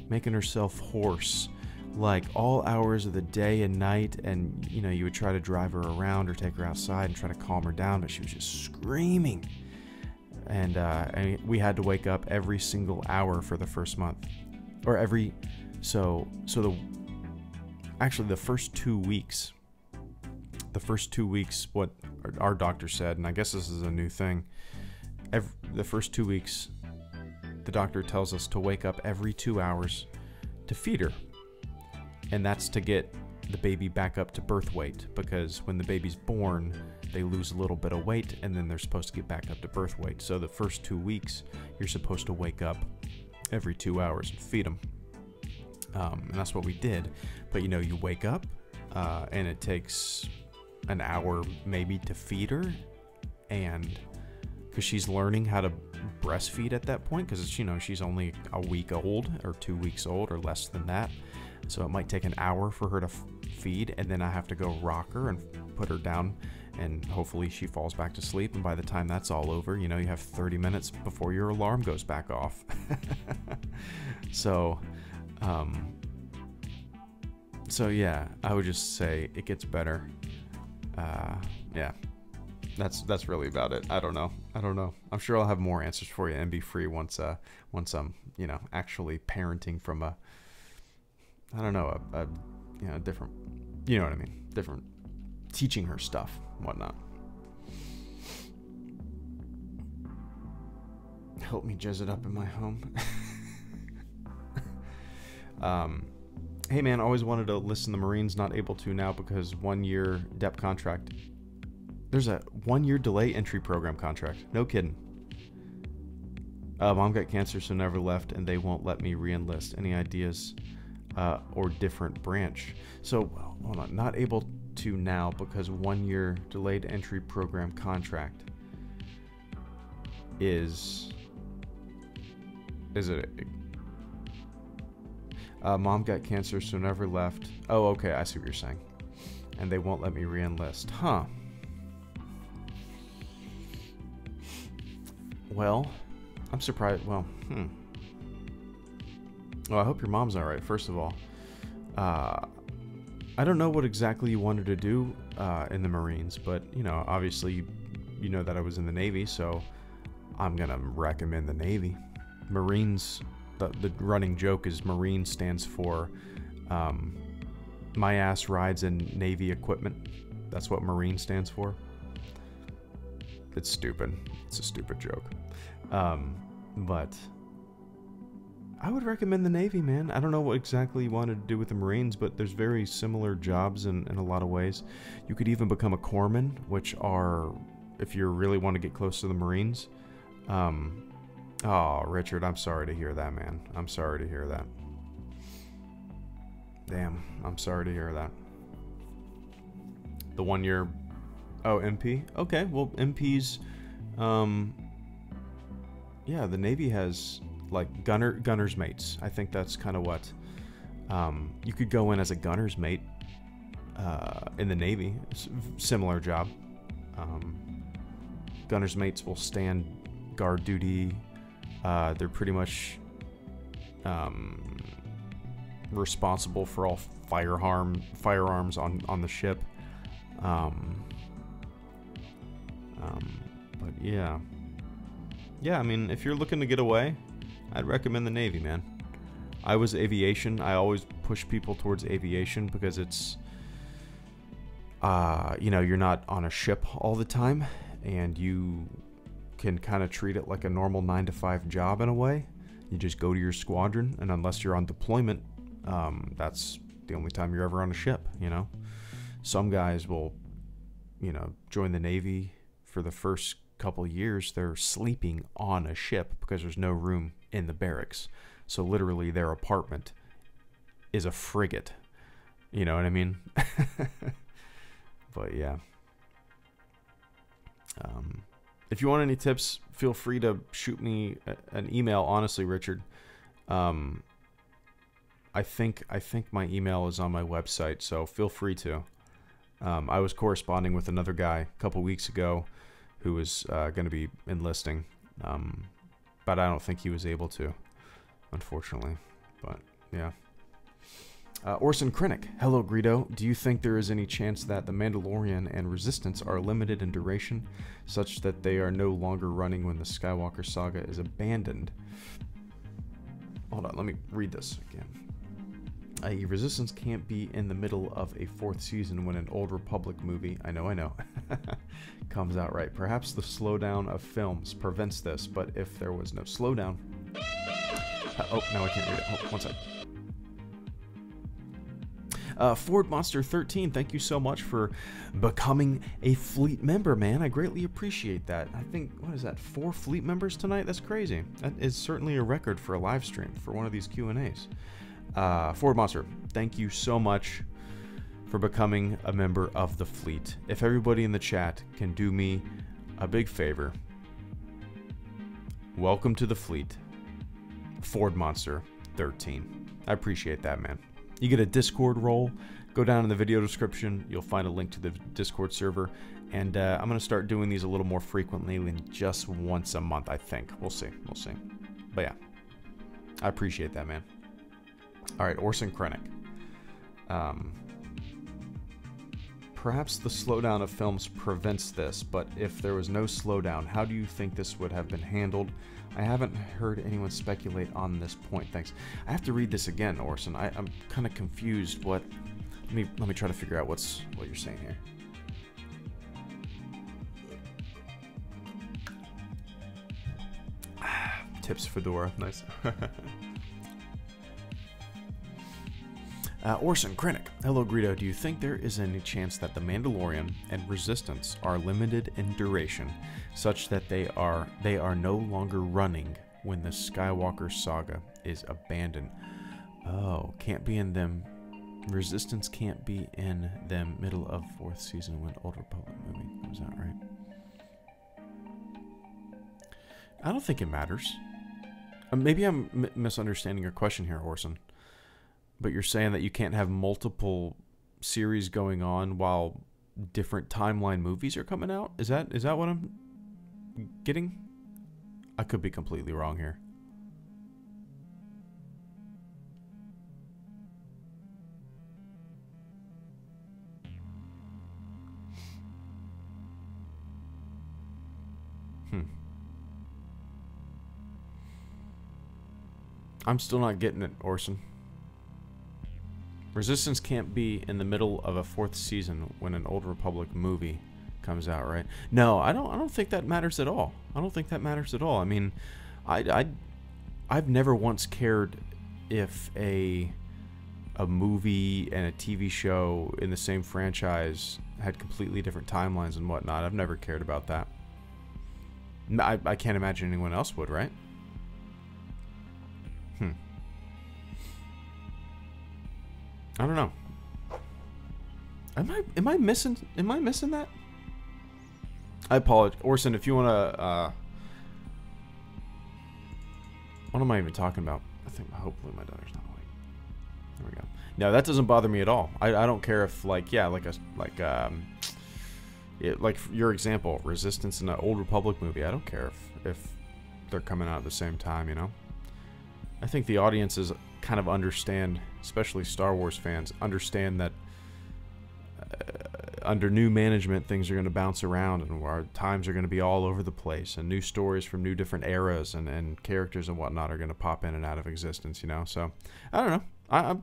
making herself hoarse, like all hours of the day and night. And you know, you would try to drive her around or take her outside and try to calm her down, but she was just screaming. And we had to wake up every single hour for the first month, or actually the first 2 weeks. The first 2 weeks, what our doctor said, and I guess this is a new thing, the first 2 weeks, the doctor tells us to wake up every 2 hours to feed her. And that's to get the baby back up to birth weight, because when the baby's born, they lose a little bit of weight, and then they're supposed to get back up to birth weight. So the first 2 weeks, you're supposed to wake up every 2 hours and feed them. And that's what we did. But you know, you wake up, and it takes an hour maybe to feed her, and because she's learning how to breastfeed at that point, because it's, you know, she's only a week old or 2 weeks old or less than that, so it might take an hour for her to feed, and then I have to go rock her and put her down, and hopefully she falls back to sleep. And by the time that's all over, you know, you have 30 minutes before your alarm goes back off. So yeah, I would just say it gets better. Yeah, that's really about it. I don't know. I'm sure I'll have more answers for you and be free once I'm, you know, actually parenting from a you know, different, you know what I mean, different, teaching her stuff and whatnot. Help me jazz it up in my home. Hey man, always wanted to listen to the Marines, not able to now because 1 year DEP contract. There's a 1 year delay entry program contract. No kidding. Mom got cancer, so never left, and they won't let me re-enlist. Any ideas or different branch? So, hold on. Not able to now because 1 year delayed entry program contract is it? Mom got cancer, so never left. Oh, okay, I see what you're saying. And they won't let me re-enlist. Huh. Well, I'm surprised. Well, Well, I hope your mom's alright, first of all. I don't know what exactly you wanted to do in the Marines, but, you know, obviously, you know that I was in the Navy, so I'm gonna recommend the Navy. Marines... The running joke is Marine stands for my ass rides in Navy equipment. That's what Marine stands for. It's stupid. It's a stupid joke. But I would recommend the Navy, man. I don't know what exactly you wanted to do with the Marines, but there's very similar jobs in a lot of ways. You could even become a corpsman, which are, if you really want to get close to the Marines, oh, Richard, I'm sorry to hear that, man. I'm sorry to hear that. Damn, I'm sorry to hear that. The 1 year... Oh, MP? Okay, well, MPs... yeah, the Navy has, like, gunner's mates. I think that's kind of what... you could go in as a gunner's mate in the Navy. Similar job. Gunner's mates will stand guard duty... they're pretty much responsible for all firearms on the ship. But yeah. Yeah, I mean, if you're looking to get away, I'd recommend the Navy, man. I was aviation. I always push people towards aviation because it's, you know, you're not on a ship all the time, and you can kind of treat it like a normal 9-to-5 job in a way. You just go to your squadron, and unless you're on deployment, that's the only time you're ever on a ship, you know? Some guys will, you know, join the Navy for the first couple years. They're sleeping on a ship because there's no room in the barracks. So literally their apartment is a frigate. You know what I mean? But yeah. If you want any tips, feel free to shoot me an email. Honestly, Richard, I think my email is on my website, so feel free to. I was corresponding with another guy a couple weeks ago who was going to be enlisting, but I don't think he was able to, unfortunately. But yeah. Orson Krennic, hello Greedo. Do you think there is any chance that The Mandalorian and Resistance are limited in duration, such that they are no longer running when the Skywalker saga is abandoned? Hold on, let me read this again. i.e. Resistance can't be in the middle of a 4th season when an Old Republic movie, I know, comes out, right? Perhaps the slowdown of films prevents this, but if there was no slowdown... oh, now I can't read it. Oh, one sec. Ford Monster 13, thank you so much for becoming a fleet member, man. I greatly appreciate that. I think, what is that, 4 fleet members tonight? That's crazy. That is certainly a record for a live stream for one of these Q&As. Ford Monster, thank you so much for becoming a member of the fleet. If everybody in the chat can do me a big favor, welcome to the fleet, Ford Monster 13. I appreciate that, man. You get a Discord role. Go down in the video description. You'll find a link to the Discord server. And I'm going to start doing these a little more frequently than just once a month, I think. We'll see. We'll see. But yeah, I appreciate that, man. All right, Orson Krennic. Perhaps the slowdown of films prevents this, but if there was no slowdown, how do you think this would have been handled? I haven't heard anyone speculate on this point. Thanks. I have to read this again, Orson. I'm kind of confused. What? Let me try to figure out what you're saying here. Tips Fedora. Nice. Orson Krennic. Hello, Greedo. Do you think there is any chance that The Mandalorian and Resistance are limited in duration, such that they are no longer running when the Skywalker saga is abandoned? Oh, can't be in them. Resistance can't be in them middle of 4th season when Old Republic movie comes out, right? I don't think it matters. Maybe I'm misunderstanding your question here, Orson. But you're saying that you can't have multiple series going on while different timeline movies are coming out? Is that what I'm getting? I could be completely wrong here. I'm still not getting it, Orson. Resistance can't be in the middle of a 4th season when an Old Republic movie comes out, right? No, I don't think that matters at all. I don't think that matters at all. I mean, I've never once cared if a movie and a TV show in the same franchise had completely different timelines and whatnot. I've never cared about that. I can't imagine anyone else would, right? I don't know. Am I missing that? I apologize, Orson. If you wanna, what am I even talking about? I think hopefully my daughter's not awake. There we go. No, that doesn't bother me at all. I don't care if like like your example, Resistance in an Old Republic movie. I don't care if they're coming out at the same time. You know. I think the audiences kind of understand, especially Star Wars fans, understand that under new management, things are going to bounce around and our times are going to be all over the place, and new stories from new different eras and characters and whatnot are going to pop in and out of existence, you know? So, I don't know.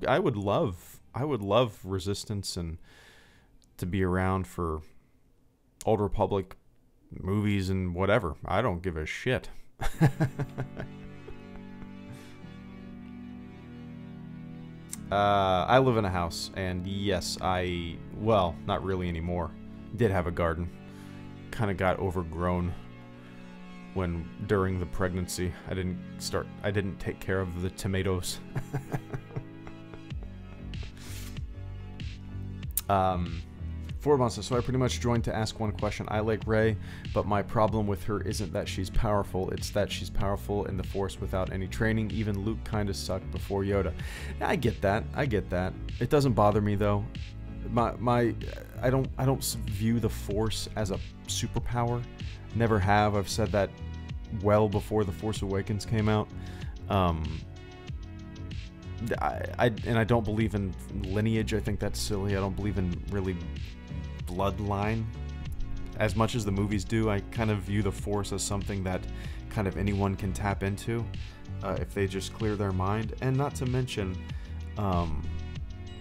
I would love Resistance and to be around for Old Republic movies and whatever. I don't give a shit. I live in a house, and yes, well, not really anymore. Did have a garden. Kind of got overgrown during the pregnancy. I didn't take care of the tomatoes. Forbonsa, so I pretty much joined to ask one question. I like Rey, but my problem with her isn't that she's powerful, it's that she's powerful in the Force without any training. Even Luke kind of sucked before Yoda. I get that. It doesn't bother me though. I don't view the Force as a superpower. Never have. I've said that well before The Force Awakens came out. I don't believe in lineage. I think that's silly. I don't believe in really bloodline as much as the movies do. I kind of view the Force as something that kind of anyone can tap into if they just clear their mind. And not to mention,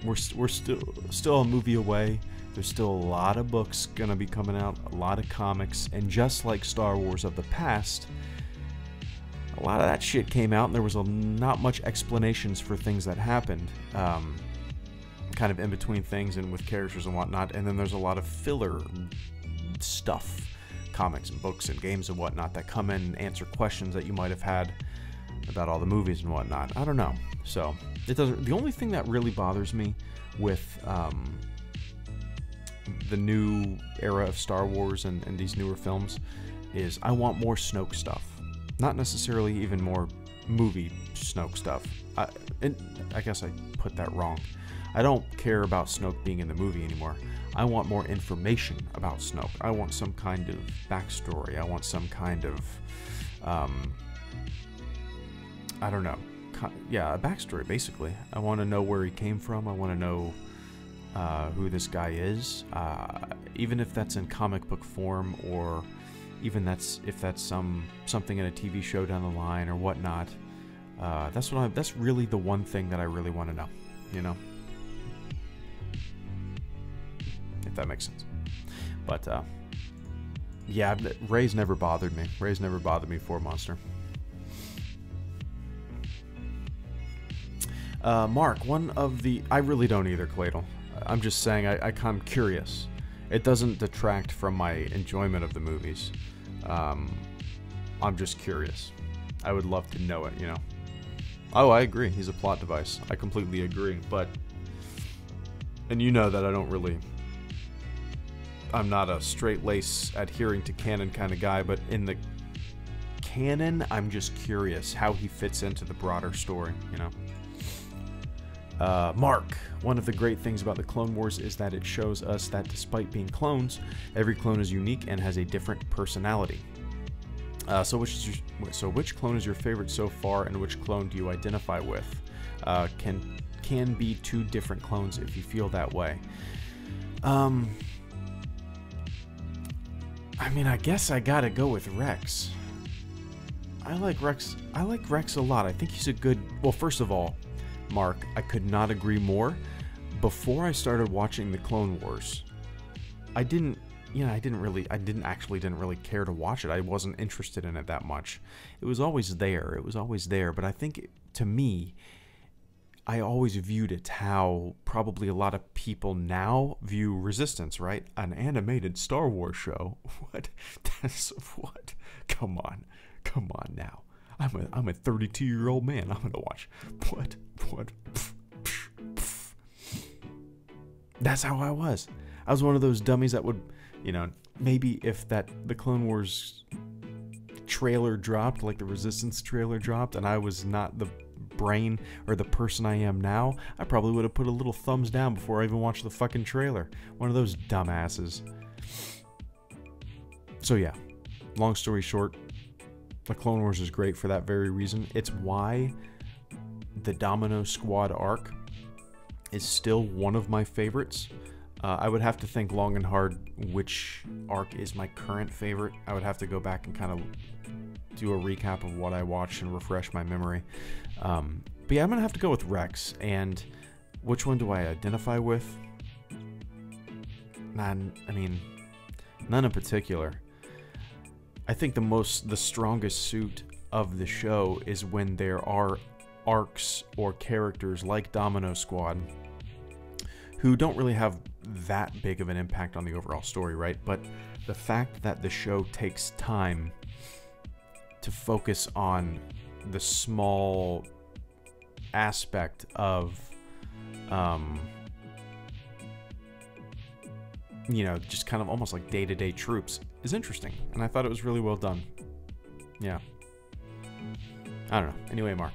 we're still a movie away. There's still a lot of books gonna be coming out, a lot of comics, and just like Star Wars of the past, a lot of that shit came out and there was not much explanations for things that happened, kind of in between things and with characters and whatnot. And then there's a lot of filler stuff, comics and books and games and whatnot, that come in and answer questions that you might have had about all the movies and whatnot. I don't know. So it doesn't. The only thing that really bothers me with the new era of Star Wars and these newer films is I want more Snoke stuff. Not necessarily even more movie Snoke stuff. I guess I put that wrong. I don't care about Snoke being in the movie anymore. I want more information about Snoke. I want some kind of backstory. I want some kind of, I don't know. Yeah, a backstory, basically. I want to know where he came from. I want to know who this guy is. Even if that's in comic book form, or even if that's something in a TV show down the line or whatnot. That's really the one thing that I really want to know, you know? If that makes sense. But yeah, Rey's never bothered me. Rey's never bothered me for Monster. Mark, I really don't either, Cladle. I'm just saying I'm curious. It doesn't detract from my enjoyment of the movies. I'm just curious. I would love to know it, you know. Oh, I agree. He's a plot device. I completely agree. And you know that I'm not a straight-lace adhering to canon kind of guy, but in the canon, I'm just curious how he fits into the broader story, you know. Mark, one of the great things about the Clone Wars is that it shows us that despite being clones, every clone is unique and has a different personality. So which clone is your favorite so far, and which clone do you identify with? Can be two different clones if you feel that way. I mean, I guess I gotta go with Rex. I like Rex a lot. I think he's a good... Well, first of all, Mark, I could not agree more. Before I started watching the Clone Wars, I didn't actually really care to watch it. I wasn't interested in it that much. It was always there. But I think, to me, I always viewed it how probably a lot of people now view Resistance, right? An animated Star Wars show. What? What? Come on now. I'm a 32-year-old man. I'm gonna watch. What? That's how I was. I was one of those dummies that would, you know, maybe if the Clone Wars trailer dropped, like the Resistance trailer dropped, and I was not the brain or the person I am now, I probably would have put a little thumbs down before I even watched the fucking trailer. One of those dumbasses. So yeah, long story short, the Clone Wars is great for that very reason. It's why the Domino Squad arc is still one of my favorites. I would have to think long and hard which arc is my current favorite. I would have to go back and kind of do a recap of what I watched and refresh my memory. But yeah, I'm going to have to go with Rex. And which one do I identify with? None in particular. I think the strongest suit of the show is when there are arcs or characters like Domino Squad who don't really have that big of an impact on the overall story, right? But the fact that the show takes time to focus on the small aspect of, you know, just kind of almost like day-to-day troops is interesting. And I thought it was really well done. Yeah. I don't know. Anyway, Mark,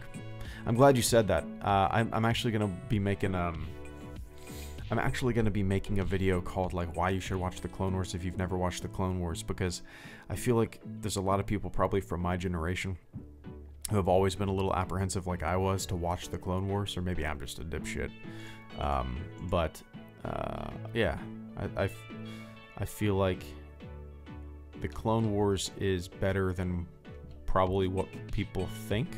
I'm glad you said that. I'm actually going to be making a video called like why you should watch the Clone Wars if you've never watched the Clone Wars, because I feel like there's a lot of people probably from my generation who have always been a little apprehensive like I was to watch the Clone Wars, or maybe I'm just a dipshit. Yeah, I feel like the Clone Wars is better than probably what people think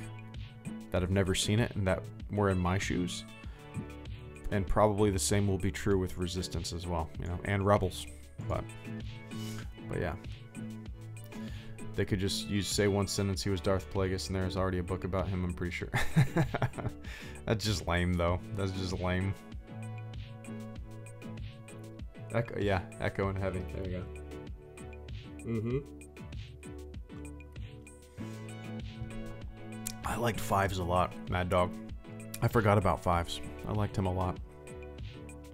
that have never seen it and that were in my shoes. And probably the same will be true with Resistance as well, you know, and Rebels. But yeah. They could just say one sentence, he was Darth Plagueis, and there's already a book about him, I'm pretty sure. That's just lame, though. That's just lame. Echo, yeah, Echo and Heavy. There you go. I liked Fives a lot, Mad Dog. I forgot about Fives. I liked him a lot.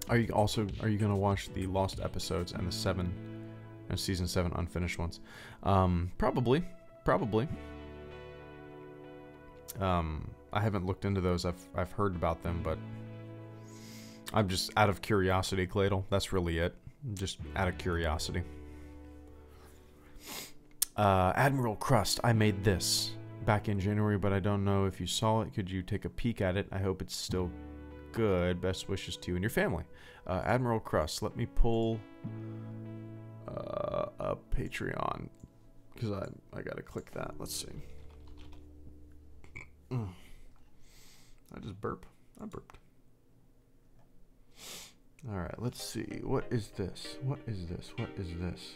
Are you gonna watch the lost episodes and the season 7 unfinished ones? Probably. I haven't looked into those. I've heard about them, but I'm just out of curiosity, Cladle. That's really it. Just out of curiosity. Admiral Crust, I made this back in January, but I don't know if you saw it. Could you take a peek at it? I hope it's still good. Best wishes to you and your family. Admiral Crust, let me pull up Patreon, because I gotta click that. Let's see. I just burp. I burped. Alright, let's see. What is this? What is this? What is this?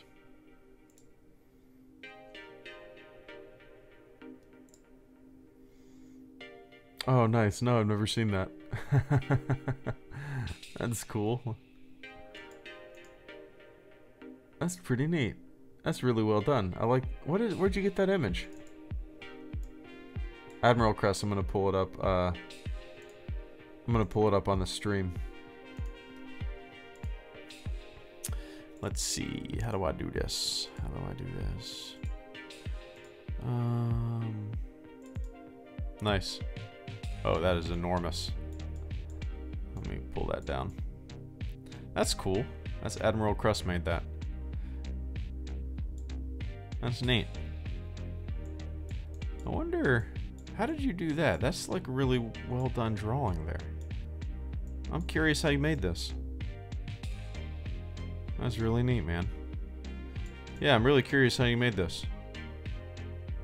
Oh, nice. No, I've never seen that. That's cool. That's pretty neat. That's really well done. I like... Where'd you get that image? Admiral Crest, I'm gonna pull it up. I'm gonna pull it up on the stream. Let's see. How do I do this? How do I do this? Nice. Oh, that is enormous. Let me pull that down. That's cool. That's Admiral Crust made that. That's neat. I wonder, how did you do that? That's like really well done drawing there. I'm curious how you made this. That's really neat, man. Yeah, I'm really curious how you made this.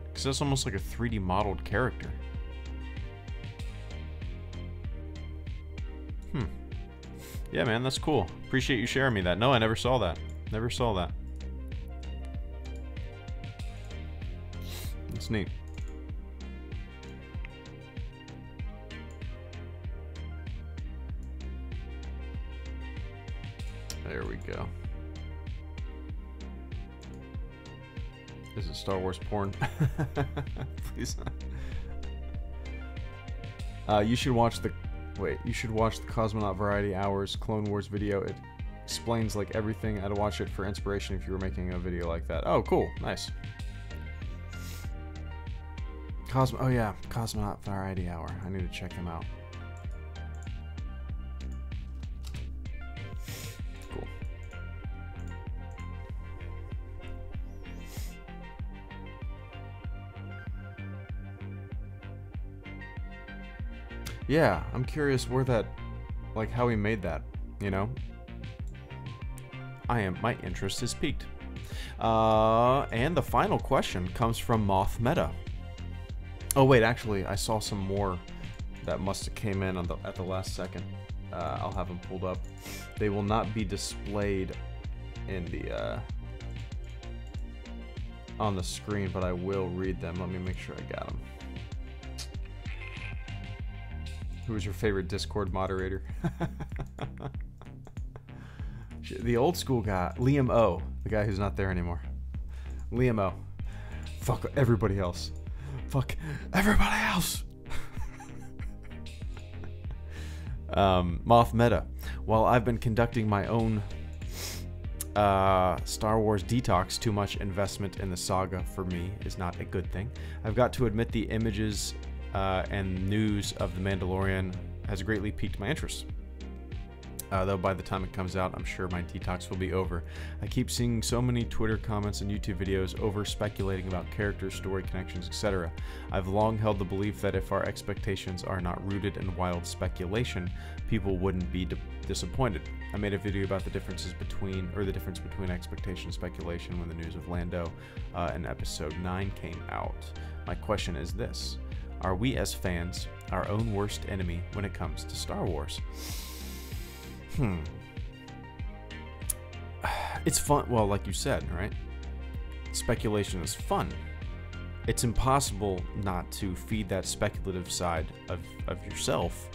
Because that's almost like a 3D modeled character. Yeah, man, that's cool. Appreciate you sharing me that. No, I never saw that. Never saw that. That's neat. There we go. Is it Star Wars porn? Please. You should watch the... Wait, you should watch the Cosmonaut Variety Hours Clone Wars video. It explains like everything. I'd watch it for inspiration if you were making a video like that. Oh, cool. Nice. Oh yeah, Cosmonaut Variety Hour. I need to check him out. Cool. Yeah, I'm curious where that, like how he made that, you know? My interest is piqued. And the final question comes from Moth Meta. Oh wait, actually, I saw some more that must have came in on at the last second. I'll have them pulled up. They will not be displayed in the on the screen, but I will read them. Let me make sure I got them. Who was your favorite Discord moderator? The old school guy, Liam O, the guy who's not there anymore. Liam O. Fuck everybody else. Fuck everybody else. Moth Meta. While I've been conducting my own Star Wars detox, too much investment in the saga for me is not a good thing. I've got to admit the images and news of The Mandalorian has greatly piqued my interest. Though by the time it comes out, I'm sure my detox will be over. I keep seeing so many Twitter comments and YouTube videos over speculating about characters, story connections, etc. I've long held the belief that if our expectations are not rooted in wild speculation, people wouldn't be disappointed. I made a video about the difference between expectation and speculation when the news of Lando in episode 9 came out. My question is this: are we as fans our own worst enemy when it comes to Star Wars? It's fun. Well, like you said, right? Speculation is fun. It's impossible not to feed that speculative side of yourself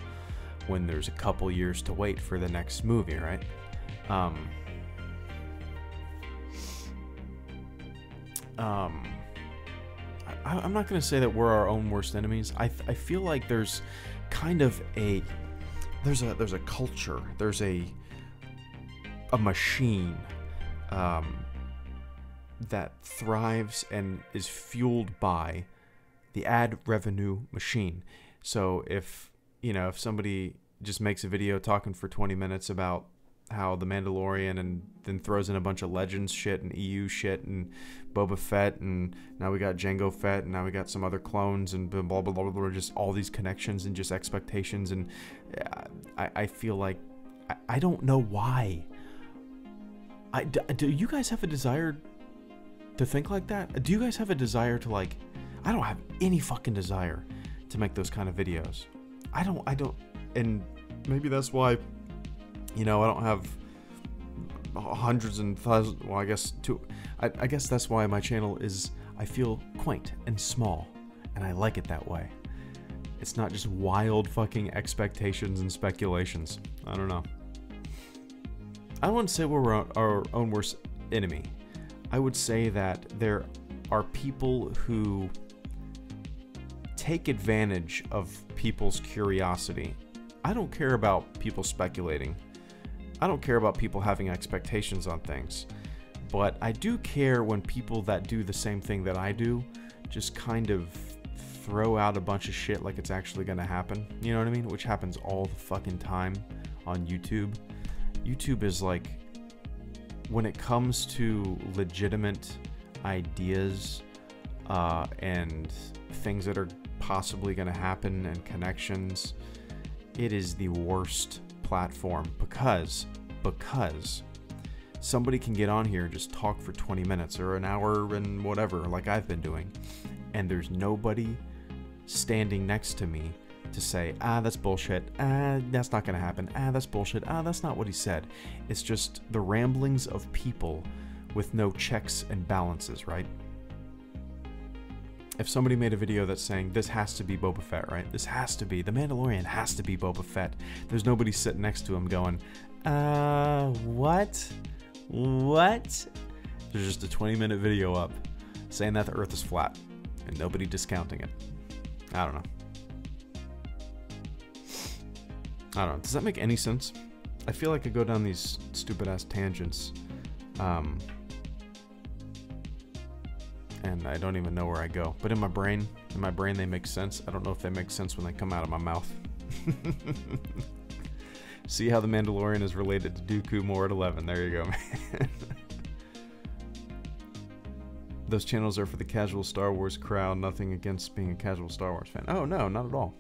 when there's a couple years to wait for the next movie, right? I'm not going to say that we're our own worst enemies. I feel like there's kind of there's a culture, there's a machine that thrives and is fueled by the ad revenue machine. So if somebody just makes a video talking for 20 minutes about how the Mandalorian and then throws in a bunch of Legends shit and EU shit and Boba Fett and now we got Jango Fett and now we got some other clones and blah blah blah blah, blah, just all these connections and just expectations, and I feel like I don't know why. Do you guys have a desire to think like that? Do you guys have a desire to like? I don't have any fucking desire to make those kind of videos. I don't, and maybe that's why, I don't have hundreds and thousands. Well, I guess that's why my channel is, I feel, quaint and small, and I like it that way. It's not just wild fucking expectations and speculations. I don't know. I wouldn't say we're our own worst enemy. I would say that there are people who take advantage of people's curiosity. I don't care about people speculating. I don't care about people having expectations on things. But I do care when people that do the same thing that I do just kind of throw out a bunch of shit like it's actually going to happen. You know what I mean? Which happens all the fucking time on YouTube. YouTube is like, when it comes to legitimate ideas and things that are possibly going to happen and connections, it is the worst platform because somebody can get on here and just talk for 20 minutes or an hour and whatever, like I've been doing, and there's nobody standing next to me to say, that's bullshit, that's not gonna happen, that's bullshit, that's not what he said. It's just the ramblings of people with no checks and balances, right? If somebody made a video that's saying, this has to be Boba Fett, right? This has to be, the Mandalorian has to be Boba Fett. There's nobody sitting next to him going, what? There's just a 20-minute video up saying that the Earth is flat and nobody discounting it. I don't know. Does that make any sense? I feel like I go down these stupid-ass tangents. And I don't even know where I go. But in my brain they make sense. I don't know if they make sense when they come out of my mouth. See how the Mandalorian is related to Dooku more at 11. There you go, man. Those channels are for the casual Star Wars crowd. Nothing against being a casual Star Wars fan. Oh, no, not at all.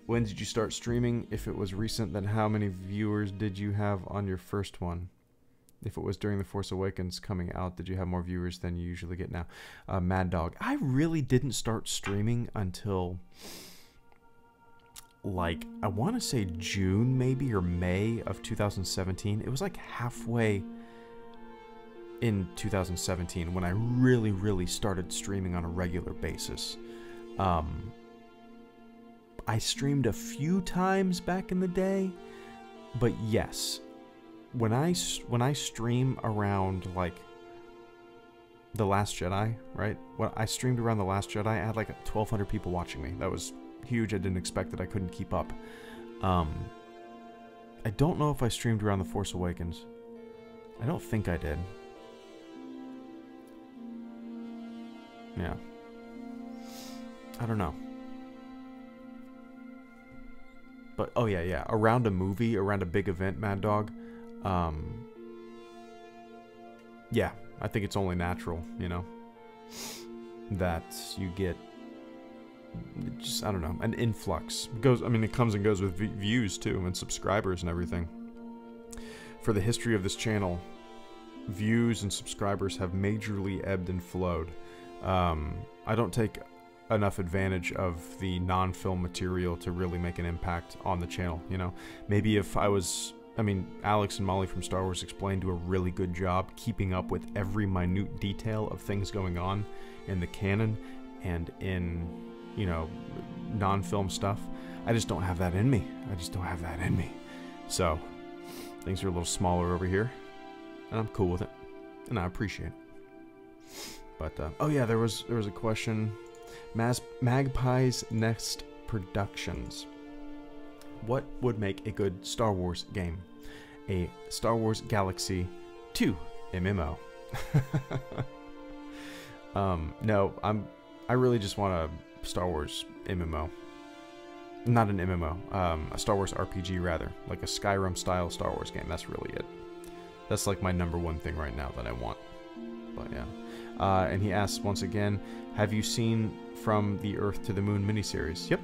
When did you start streaming? If it was recent, then how many viewers did you have on your first one? If it was during The Force Awakens coming out, did you have more viewers than you usually get now? Mad Dog. I really didn't start streaming until, like, I want to say June maybe or May of 2017. It was like halfway in 2017 when I really started streaming on a regular basis. I streamed a few times back in the day, but yes, when I stream around like The Last Jedi, right? When I streamed around The Last Jedi, I had like 1,200 people watching me. That was huge. I didn't expect it. I couldn't keep up. I don't know if I streamed around The Force Awakens. I don't think I did. Yeah. I don't know. But, oh yeah. Around a movie, around a big event, Mad Dog. Yeah, I think it's only natural, you know, that you get just, I don't know, an influx. It comes and goes with views too, and subscribers and everything. For the history of this channel, views and subscribers have majorly ebbed and flowed. I don't take enough advantage of the non-film material to really make an impact on the channel, you know. Maybe if I was, Alex and Molly from Star Wars Explained do a really good job keeping up with every minute detail of things going on in the canon and in, you know, non-film stuff. I just don't have that in me. So, things are a little smaller over here, and I'm cool with it, and I appreciate it. But, oh yeah, there was a question. Magpie's Next Productions. What would make a good Star Wars game? A Star Wars Galaxy 2 MMO. No, I really just want a Star Wars MMO. Not an MMO, a Star Wars RPG rather. Like a Skyrim style Star Wars game. That's really it. That's like my #1 thing right now that I want. But yeah. And he asks once again, have you seen From the Earth to the Moon miniseries? Yep.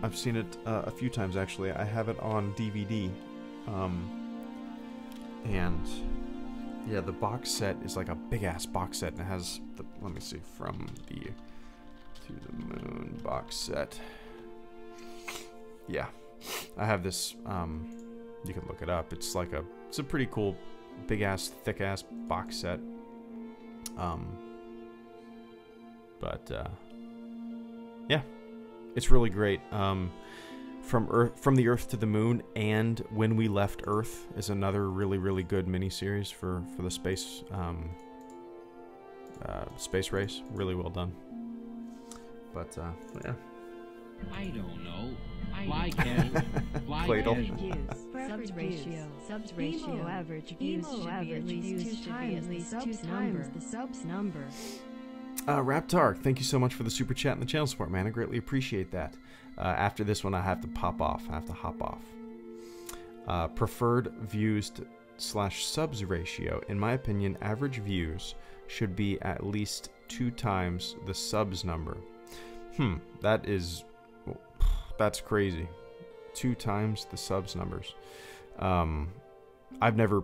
I've seen it a few times actually. I have it on DVD. And yeah, the box set is like a big ass box set, and it has the, let me see, From the to the Moon box set. Yeah, I have this. You can look it up. It's like it's a pretty cool, big ass, thick ass box set. Yeah, it's really great. From the Earth to the Moon and When We Left Earth is another really good miniseries for the space race. Really well done. But yeah. I don't know. Fly casual. Fly casual. Subs ratio. Average views should be at least 2 times the subs number. Raptar, thank you so much for the super chat and the channel support, man. I greatly appreciate that. After this one, I have to hop off. Preferred views / subs ratio. In my opinion, average views should be at least 2 times the subs number. That's crazy. 2 times the subs numbers. I've never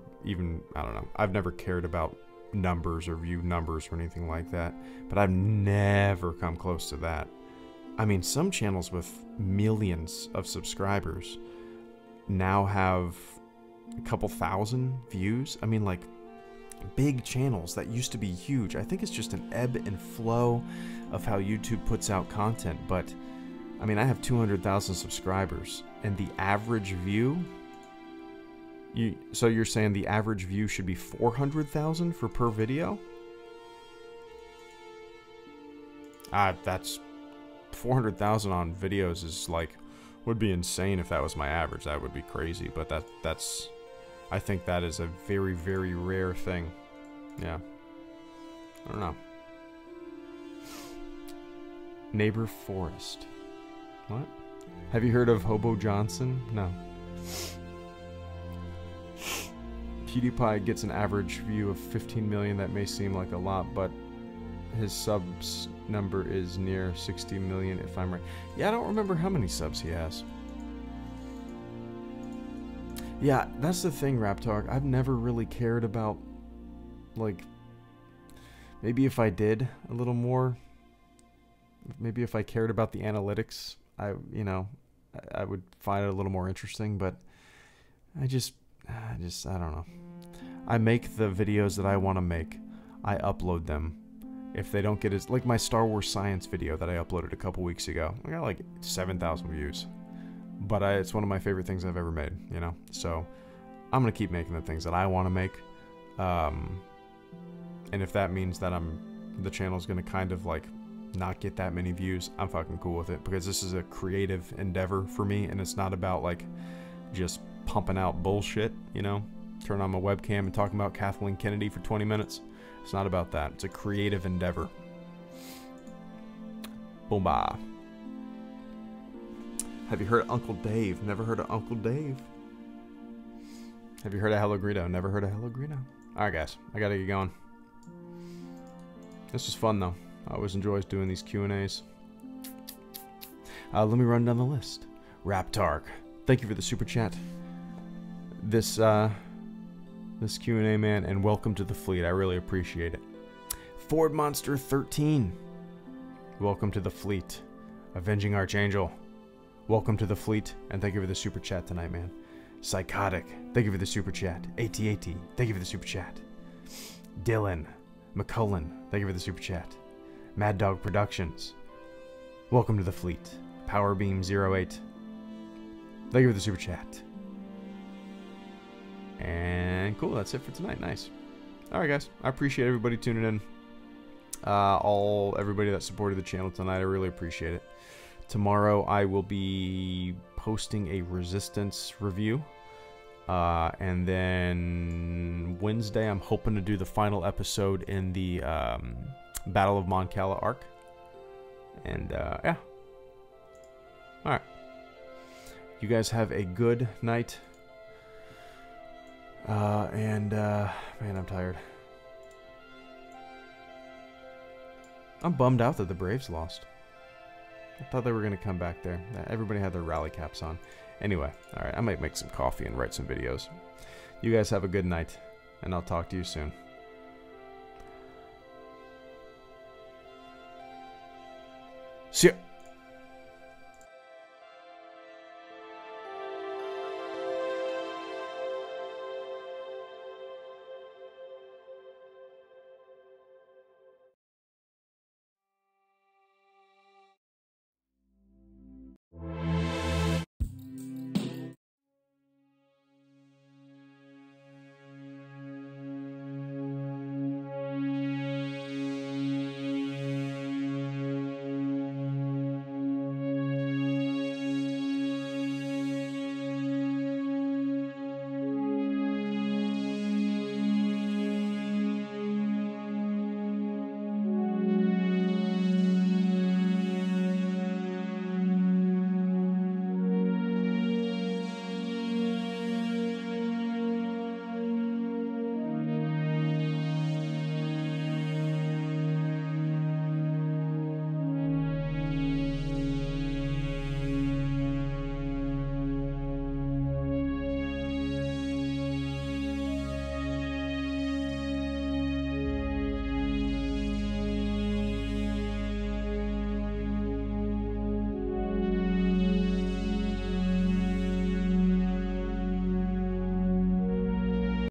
cared about numbers or view numbers or anything like that, but I've never come close to that. I mean, some channels with millions of subscribers now have a couple thousand views. I mean, like, big channels that used to be huge. I think it's just an ebb and flow of how YouTube puts out content, but I mean, I have 200,000 subscribers, and the average view, so you're saying the average view should be 400,000 for per video? That's 400,000 on videos is like, would be insane if that was my average. That would be crazy, but that's I think that is a very rare thing. Yeah. I don't know. Neighbor Forest. What? Have you heard of Hobo Johnson? No. PewDiePie gets an average view of 15 million. That may seem like a lot, but his subs number is near 60 million if I'm right. Yeah, I don't remember how many subs he has. Yeah, that's the thing, Raptalk. I've never really cared about, like, maybe if I did a little more, maybe if I cared about the analytics, I would find it a little more interesting, but I don't know. I make the videos that I want to make. I upload them, if they don't get as, like my Star Wars science video that I uploaded a couple weeks ago. I got like 7,000 views. But it's one of my favorite things I've ever made, you know? So I'm going to keep making the things that I want to make. And if that means that the channel's going to kind of like not get that many views, I'm fucking cool with it, because this is a creative endeavor for me, and it's not about like just pumping out bullshit, you know? Turn on my webcam and talking about Kathleen Kennedy for 20 minutes. It's not about that. It's a creative endeavor. Boomba. Have you heard of Uncle Dave? Never heard of Uncle Dave. Have you heard of Hello Greedo? Never heard of Hello Greedo. Alright guys, I gotta get going. This was fun though. I always enjoy doing these Q&As. Let me run down the list. Raptark, thank you for the super chat. This Q&A, man, and welcome to the fleet. I really appreciate it. Ford Monster 13, welcome to the fleet. Avenging Archangel, welcome to the fleet, and thank you for the super chat tonight, man. Psychotic, thank you for the super chat. AT, thank you for the super chat. Dylan McCullen, thank you for the super chat. Mad Dog Productions, welcome to the fleet. Powerbeam08, thank you for the super chat. And cool, that's it for tonight. Nice. Alright guys, I appreciate everybody tuning in. Everybody that supported the channel tonight, I really appreciate it. Tomorrow I will be posting a Resistance review. And then Wednesday I'm hoping to do the final episode in the Battle of Mon Cala arc. And yeah. Alright. You guys have a good night. Man, I'm tired. I'm bummed out that the Braves lost. I thought they were going to come back there. Everybody had their rally caps on. Anyway, alright, I might make some coffee and write some videos. You guys have a good night, and I'll talk to you soon. See ya!